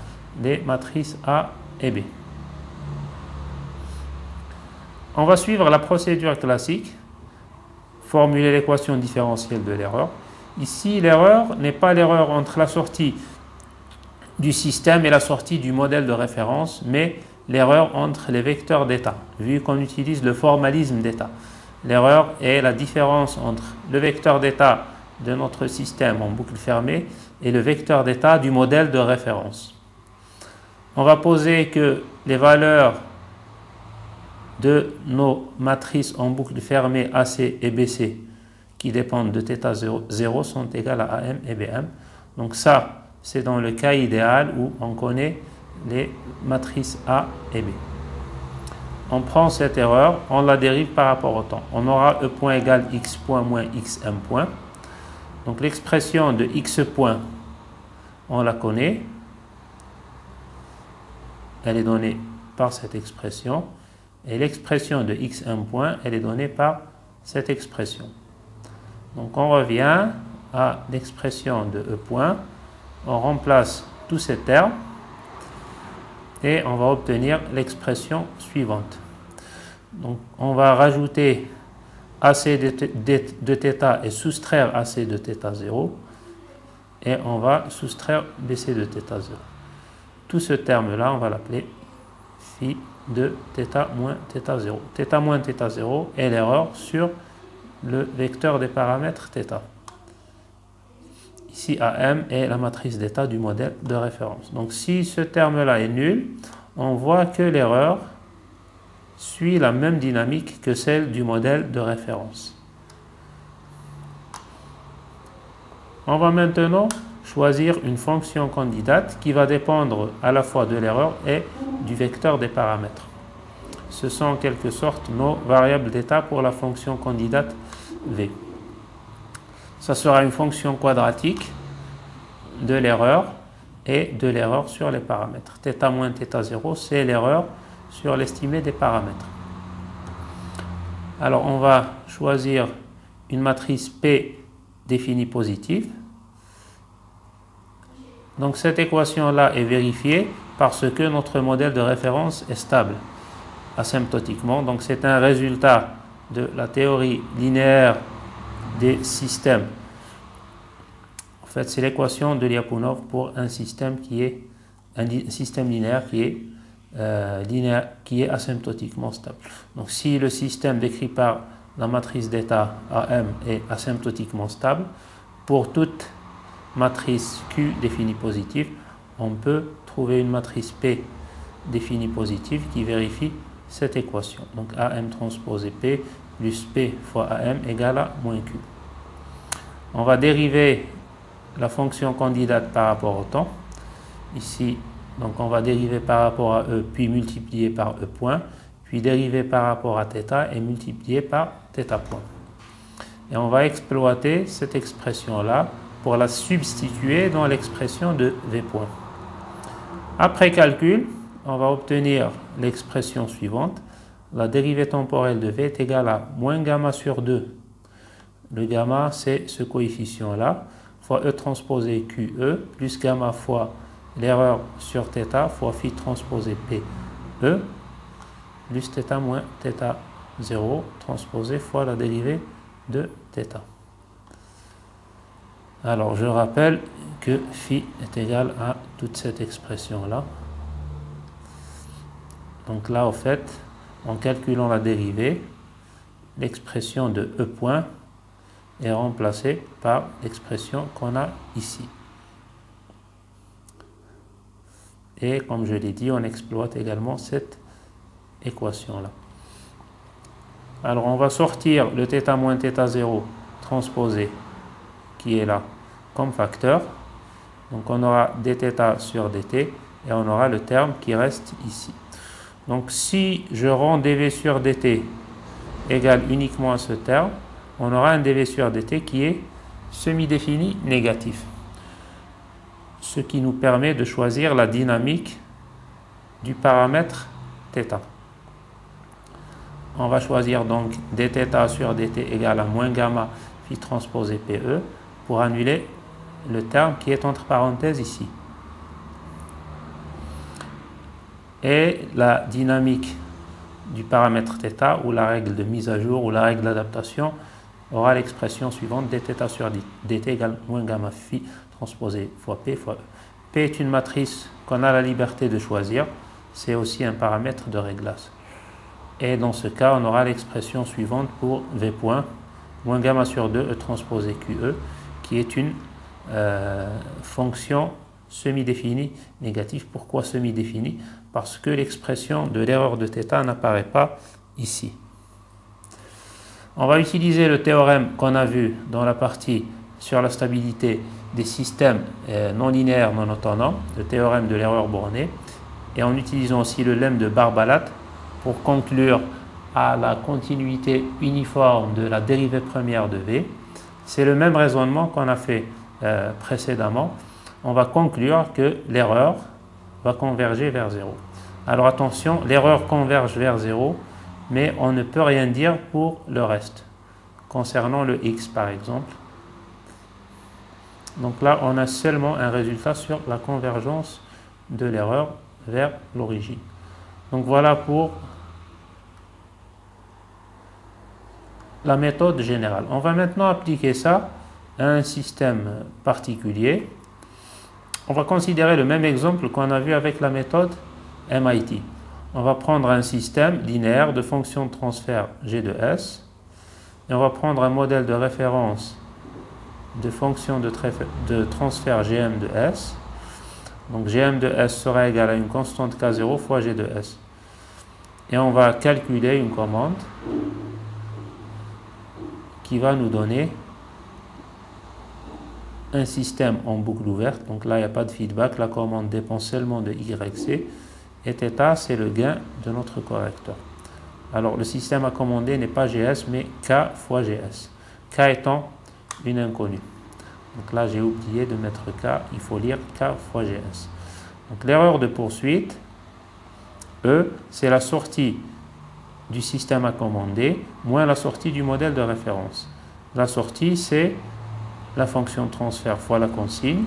les matrices A et B. On va suivre la procédure classique, formuler l'équation différentielle de l'erreur. Ici, l'erreur n'est pas l'erreur entre la sortie du système et la sortie du modèle de référence, mais l'erreur entre les vecteurs d'état, vu qu'on utilise le formalisme d'état. L'erreur est la différence entre le vecteur d'état de notre système en boucle fermée et le vecteur d'état du modèle de référence. On va poser que les valeurs de nos matrices en boucle fermée AC et BC qui dépendent de θ0 sont égales à AM et BM. Donc ça, c'est dans le cas idéal où on connaît les matrices A et B. On prend cette erreur, on la dérive par rapport au temps. On aura E point égale X point moins XM point. Donc l'expression de X point, on la connaît. Elle est donnée par cette expression. Et l'expression de XM point, elle est donnée par cette expression. Donc on revient à l'expression de E point. On remplace tous ces termes. Et on va obtenir l'expression suivante. Donc on va rajouter AC de θ et soustraire AC de θ0. et on va soustraire BC de θ0. Tout ce terme-là, on va l'appeler phi de θ moins θ0. Θ moins θ0 est l'erreur sur le vecteur des paramètres θ. Ici, AM est la matrice d'état du modèle de référence. Donc, si ce terme-là est nul, on voit que l'erreur suit la même dynamique que celle du modèle de référence. On va maintenant choisir une fonction candidate qui va dépendre à la fois de l'erreur et du vecteur des paramètres. Ce sont en quelque sorte nos variables d'état pour la fonction candidate V. Ça sera une fonction quadratique de l'erreur et de l'erreur sur les paramètres. θ moins θ0, c'est l'erreur sur l'estimé des paramètres. Alors, on va choisir une matrice P définie positive. Donc, cette équation-là est vérifiée parce que notre modèle de référence est stable asymptotiquement. Donc, c'est un résultat de la théorie linéaire des systèmes. En fait, c'est l'équation de Lyapunov pour un système qui est un système linéaire qui est asymptotiquement stable. Donc, si le système décrit par la matrice d'état AM est asymptotiquement stable, pour toute matrice Q définie positive, on peut trouver une matrice P définie positive qui vérifie cette équation. Donc, AM transposé P plus P fois AM égale à moins Q. On va dériver la fonction candidate par rapport au temps. Ici, donc on va dériver par rapport à E, puis multiplier par E point, puis dériver par rapport à θ et multiplier par θ point. Et on va exploiter cette expression-là pour la substituer dans l'expression de V point. Après calcul, on va obtenir l'expression suivante. La dérivée temporelle de V est égale à moins gamma sur 2. Le gamma, c'est ce coefficient-là, fois E transposé QE, plus gamma fois l'erreur sur θ, fois phi transposé PE, plus θ moins θ0, transposé fois la dérivée de θ. Alors, je rappelle que phi est égal à toute cette expression-là. Donc là, au fait, en calculant la dérivée, l'expression de E point est remplacée par l'expression qu'on a ici. Et comme je l'ai dit, on exploite également cette équation-là. Alors, on va sortir le θ moins θ0 transposé qui est là comme facteur. Donc, on aura dθ sur dt et on aura le terme qui reste ici. Donc, si je rends dv sur dt égal uniquement à ce terme, on aura un dv sur dt qui est semi-défini négatif. Ce qui nous permet de choisir la dynamique du paramètre θ. On va choisir donc dθ sur dt égale à moins gamma phi transposé PE pour annuler le terme qui est entre parenthèses ici. Et la dynamique du paramètre θ, ou la règle de mise à jour, ou la règle d'adaptation, aura l'expression suivante, dθ sur dt égale moins gamma phi transposé fois P fois E. P est une matrice qu'on a la liberté de choisir, c'est aussi un paramètre de réglage. Et dans ce cas, on aura l'expression suivante pour V point, moins gamma sur 2 E transposé QE, qui est une fonction semi-définie négative. Pourquoi semi-définie? Parce que l'expression de l'erreur de θ n'apparaît pas ici. On va utiliser le théorème qu'on a vu dans la partie sur la stabilité des systèmes non linéaires non autonomes, le théorème de l'erreur bornée, et en utilisant aussi le lemme de Barbalat pour conclure à la continuité uniforme de la dérivée première de V. C'est le même raisonnement qu'on a fait précédemment. On va conclure que l'erreur va converger vers 0. Alors attention, l'erreur converge vers 0, mais on ne peut rien dire pour le reste, concernant le x par exemple. Donc là, on a seulement un résultat sur la convergence de l'erreur vers l'origine. Donc voilà pour la méthode générale. On va maintenant appliquer ça un système particulier, on va considérer le même exemple qu'on a vu avec la méthode MIT. On va prendre un système linéaire de fonctions de transfert G de S et on va prendre un modèle de référence de fonctions de transfert Gm de S. Donc Gm de S sera égal à une constante K0 fois G de S. Et on va calculer une commande qui va nous donner un système en boucle ouverte. Donc là, il n'y a pas de feedback. La commande dépend seulement de YC. Et θ, c'est le gain de notre correcteur. Alors, le système à commander n'est pas GS, mais K fois GS. K étant une inconnue. Donc là, j'ai oublié de mettre K. Il faut lire K fois GS. Donc l'erreur de poursuite, E, c'est la sortie du système à commander moins la sortie du modèle de référence. La sortie, c'est la fonction de transfert fois la consigne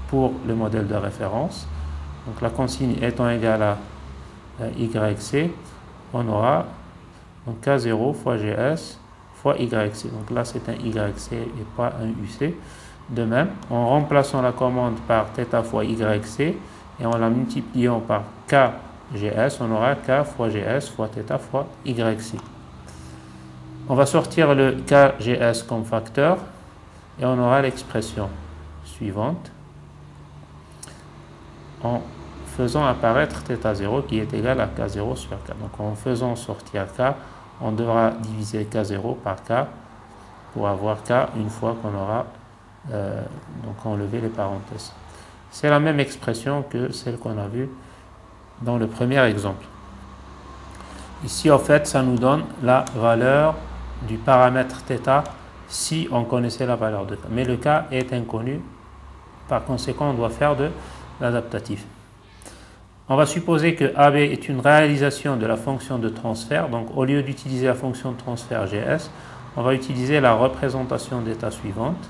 pour le modèle de référence. Donc la consigne étant égale à YC, on aura donc K0 fois GS fois YC. Donc là, c'est un YC et pas un UC. De même, en remplaçant la commande par θ fois YC et en la multipliant par KGS, on aura K fois GS fois θ fois YC. On va sortir le KGS comme facteur et on aura l'expression suivante en faisant apparaître θ0 qui est égal à K0 sur K. Donc en faisant sortir K, on devra diviser K0 par K pour avoir K une fois qu'on aura donc enlevé les parenthèses. C'est la même expression que celle qu'on a vue dans le premier exemple. Ici, en fait, ça nous donne la valeur du paramètre θ si on connaissait la valeur de K. Mais le K est inconnu, par conséquent, on doit faire de l'adaptatif. On va supposer que AB est une réalisation de la fonction de transfert. Donc, au lieu d'utiliser la fonction de transfert GS, on va utiliser la représentation d'état suivante.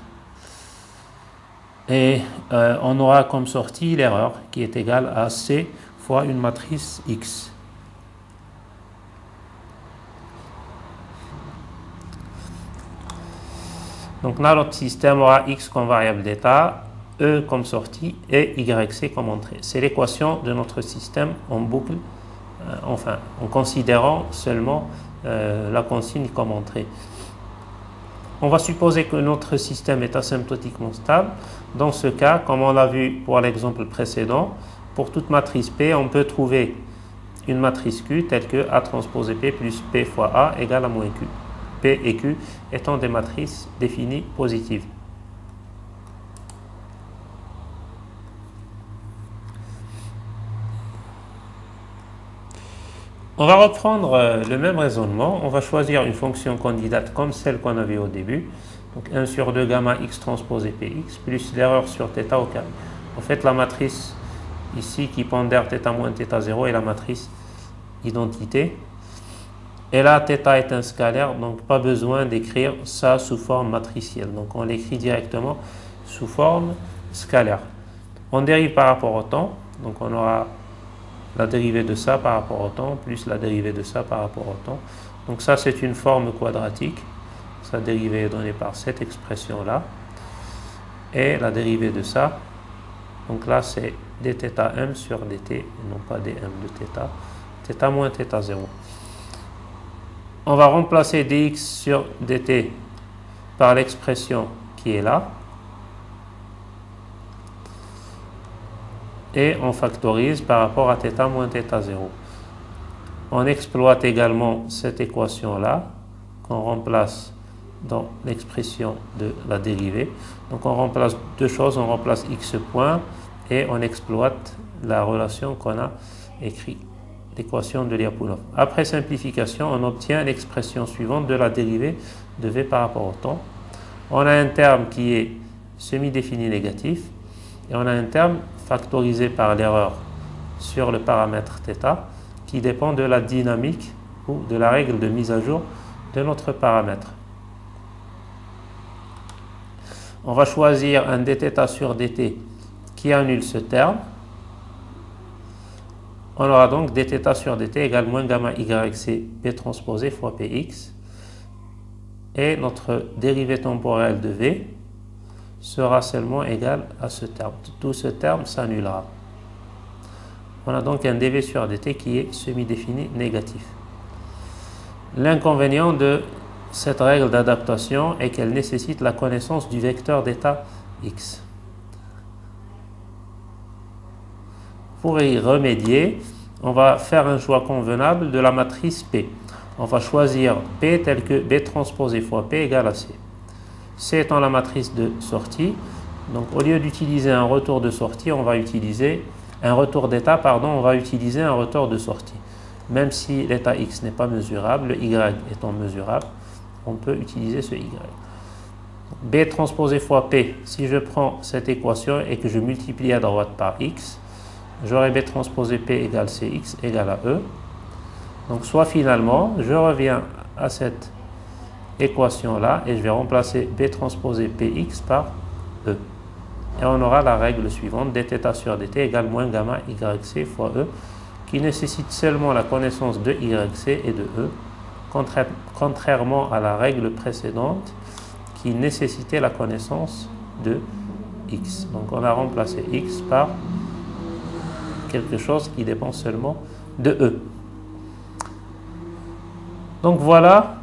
Et on aura comme sortie l'erreur qui est égale à C fois une matrice X. Donc là, notre système aura X comme variable d'état, E comme sortie et YC comme entrée. C'est l'équation de notre système en boucle, enfin, en considérant seulement la consigne comme entrée. On va supposer que notre système est asymptotiquement stable. Dans ce cas, comme on l'a vu pour l'exemple précédent, pour toute matrice P, on peut trouver une matrice Q telle que A transposé P plus P fois A égale à moins Q. P et Q étant des matrices définies positives. On va reprendre le même raisonnement. On va choisir une fonction candidate comme celle qu'on avait au début. Donc 1 sur 2 gamma x transposé px plus l'erreur sur θ au carré. En fait, la matrice ici qui pondère θ moins θ0 est la matrice identité. Et là, θ est un scalaire, donc pas besoin d'écrire ça sous forme matricielle. Donc on l'écrit directement sous forme scalaire. On dérive par rapport au temps. Donc on aura la dérivée de ça par rapport au temps, plus la dérivée de ça par rapport au temps. Donc ça, c'est une forme quadratique. Sa dérivée est donnée par cette expression-là. Et la dérivée de ça, donc là, c'est dθm sur dt, et non pas dm de θ. θ moins θ0. On va remplacer dx sur dt par l'expression qui est là. Et on factorise par rapport à θ moins θ0. On exploite également cette équation-là, qu'on remplace dans l'expression de la dérivée. Donc on remplace deux choses, on remplace x point et on exploite la relation qu'on a écrite, l'équation de Lyapunov. Après simplification, on obtient l'expression suivante de la dérivée de v par rapport au temps. On a un terme qui est semi-défini négatif et on a un terme factorisé par l'erreur sur le paramètre θ qui dépend de la dynamique ou de la règle de mise à jour de notre paramètre. On va choisir un dθ sur dt qui annule ce terme. On aura donc dθ sur dt égale moins gamma yc p transposé fois px. et notre dérivée temporelle de V sera seulement égal à ce terme. Tout ce terme s'annulera. On a donc un dV sur dt qui est semi-défini négatif. L'inconvénient de cette règle d'adaptation est qu'elle nécessite la connaissance du vecteur d'état x. Pour y remédier, on va faire un choix convenable de la matrice P. On va choisir P tel que B transposé fois P égale à C. C étant la matrice de sortie, donc au lieu d'utiliser un retour de sortie, on va utiliser un retour d'état, on va utiliser un retour de sortie. Même si l'état x n'est pas mesurable, le y étant mesurable, on peut utiliser ce y. B transposé fois P, si je prends cette équation et que je multiplie à droite par x, j'aurai B transposé P égale Cx égale à E. Donc soit finalement, je reviens à cette équation-là et je vais remplacer B transposé Px par E. Et on aura la règle suivante, dθ sur dt égale moins gamma yc fois E, qui nécessite seulement la connaissance de yc et de E, contrairement à la règle précédente qui nécessitait la connaissance de x. Donc on a remplacé x par quelque chose qui dépend seulement de E. Donc voilà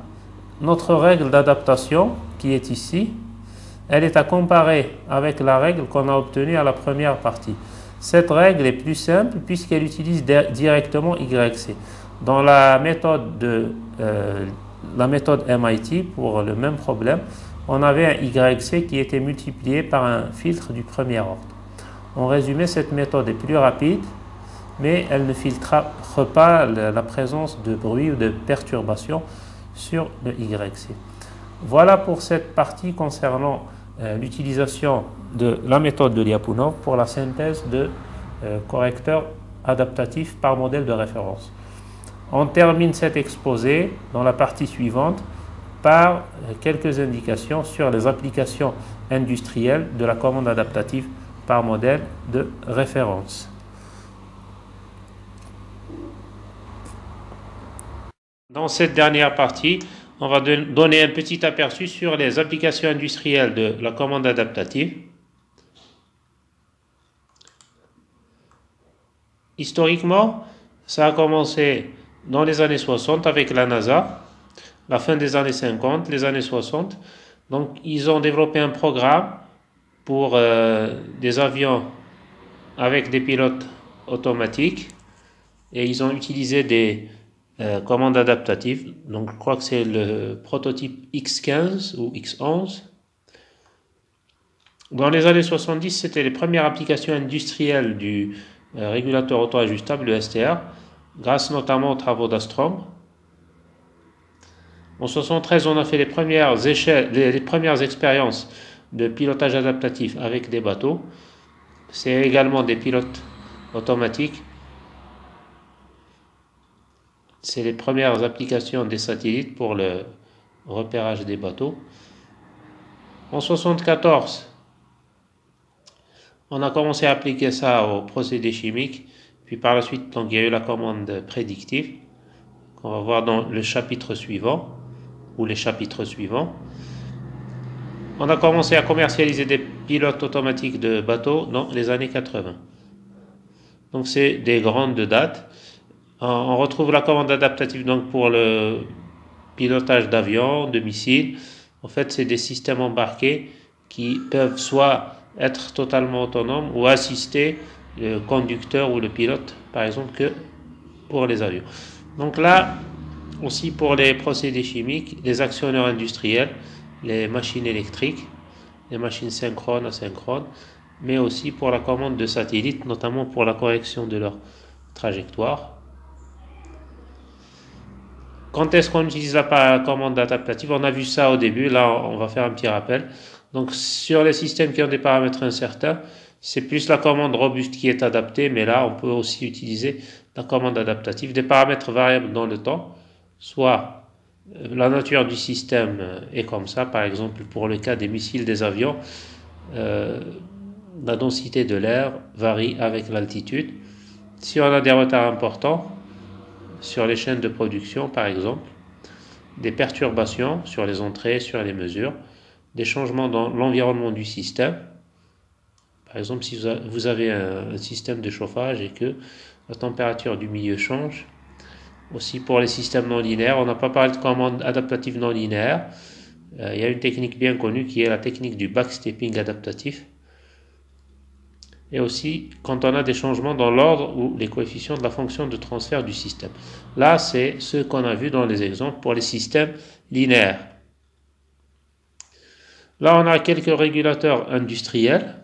notre règle d'adaptation qui est ici. Elle est à comparer avec la règle qu'on a obtenue à la première partie. Cette règle est plus simple puisqu'elle utilise directement YC. Dans la méthode MIT, pour le même problème, on avait un YC qui était multiplié par un filtre du premier ordre. En résumé, cette méthode est plus rapide, mais elle ne filtre pas la présence de bruit ou de perturbation sur le YC. Voilà pour cette partie concernant l'utilisation de la méthode de Lyapunov pour la synthèse de correcteurs adaptatifs par modèle de référence. On termine cet exposé dans la partie suivante par quelques indications sur les applications industrielles de la commande adaptative par modèle de référence. Dans cette dernière partie, on va donner un petit aperçu sur les applications industrielles de la commande adaptative. Historiquement, ça a commencé dans les années 60 avec la NASA, la fin des années 50, les années 60. Donc, ils ont développé un programme pour des avions avec des pilotes automatiques et ils ont utilisé des commande adaptative, donc je crois que c'est le prototype X15 ou X11. Dans les années 70, c'était les premières applications industrielles du régulateur auto-ajustable, le STR, grâce notamment aux travaux d'Astrom. En 73, on a fait les premières expériences de pilotage adaptatif avec des bateaux. C'est également des pilotes automatiques. C'est les premières applications des satellites pour le repérage des bateaux. En 1974, on a commencé à appliquer ça aux procédés chimiques. Puis par la suite, donc, il y a eu la commande prédictive, qu'on va voir dans le chapitre suivant, ou les chapitres suivants. On a commencé à commercialiser des pilotes automatiques de bateaux dans les années 80. Donc c'est des grandes dates. On retrouve la commande adaptative donc pour le pilotage d'avions, de missiles. En fait, c'est des systèmes embarqués qui peuvent soit être totalement autonomes ou assister le conducteur ou le pilote, par exemple, que pour les avions. Donc là, aussi pour les procédés chimiques, les actionneurs industriels, les machines électriques, les machines synchrones, asynchrones, mais aussi pour la commande de satellites, notamment pour la correction de leur trajectoire. Quand est-ce qu'on utilise la commande adaptative? On a vu ça au début, là on va faire un petit rappel. Donc sur les systèmes qui ont des paramètres incertains, c'est plus la commande robuste qui est adaptée, mais là on peut aussi utiliser la commande adaptative, des paramètres variables dans le temps, soit la nature du système est comme ça, par exemple pour le cas des missiles, des avions, la densité de l'air varie avec l'altitude. Si on a des retards importants, sur les chaînes de production par exemple, des perturbations sur les entrées, sur les mesures, des changements dans l'environnement du système. Par exemple, si vous avez un système de chauffage et que la température du milieu change. Aussi pour les systèmes non linéaires, on n'a pas parlé de commande adaptative non linéaire. Il y a une technique bien connue qui est la technique du backstepping adaptatif. Et aussi quand on a des changements dans l'ordre ou les coefficients de la fonction de transfert du système. Là, c'est ce qu'on a vu dans les exemples pour les systèmes linéaires. Là, on a quelques régulateurs industriels.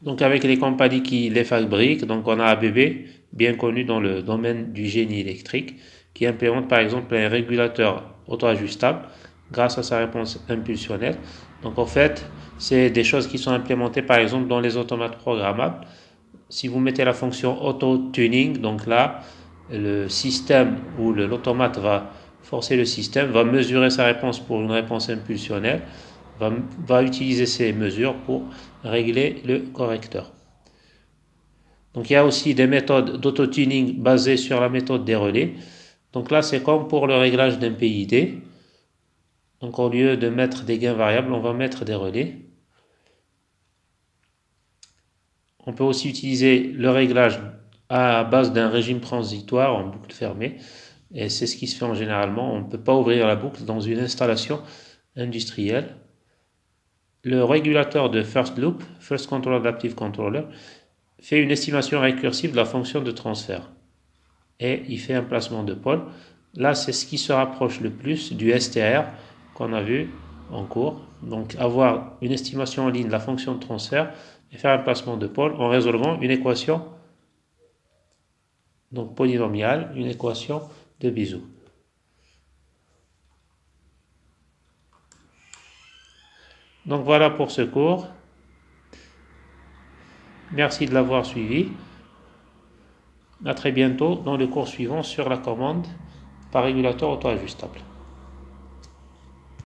Donc avec les compagnies qui les fabriquent, donc on a ABB, bien connu dans le domaine du génie électrique, qui implémente par exemple un régulateur auto-ajustable grâce à sa réponse impulsionnelle. Donc en fait, c'est des choses qui sont implémentées par exemple dans les automates programmables. Si vous mettez la fonction auto-tuning, donc là, le système ou l'automate va forcer le système, va mesurer sa réponse pour une réponse impulsionnelle, va utiliser ces mesures pour régler le correcteur. Donc il y a aussi des méthodes d'auto-tuning basées sur la méthode des relais. Donc là, c'est comme pour le réglage d'un PID. Donc au lieu de mettre des gains variables, on va mettre des relais. On peut aussi utiliser le réglage à base d'un régime transitoire en boucle fermée. Et c'est ce qui se fait en généralement. On ne peut pas ouvrir la boucle dans une installation industrielle. Le régulateur de first loop, First Control Adaptive Controller, fait une estimation récursive de la fonction de transfert. Et il fait un placement de pôle. Là, c'est ce qui se rapproche le plus du STR qu'on a vu en cours. Donc, avoir une estimation en ligne de la fonction de transfert et faire un placement de pôle en résolvant une équation donc polynomiale, une équation de Bézout. Donc voilà pour ce cours. Merci de l'avoir suivi. À très bientôt dans le cours suivant sur la commande par régulateur auto-ajustable.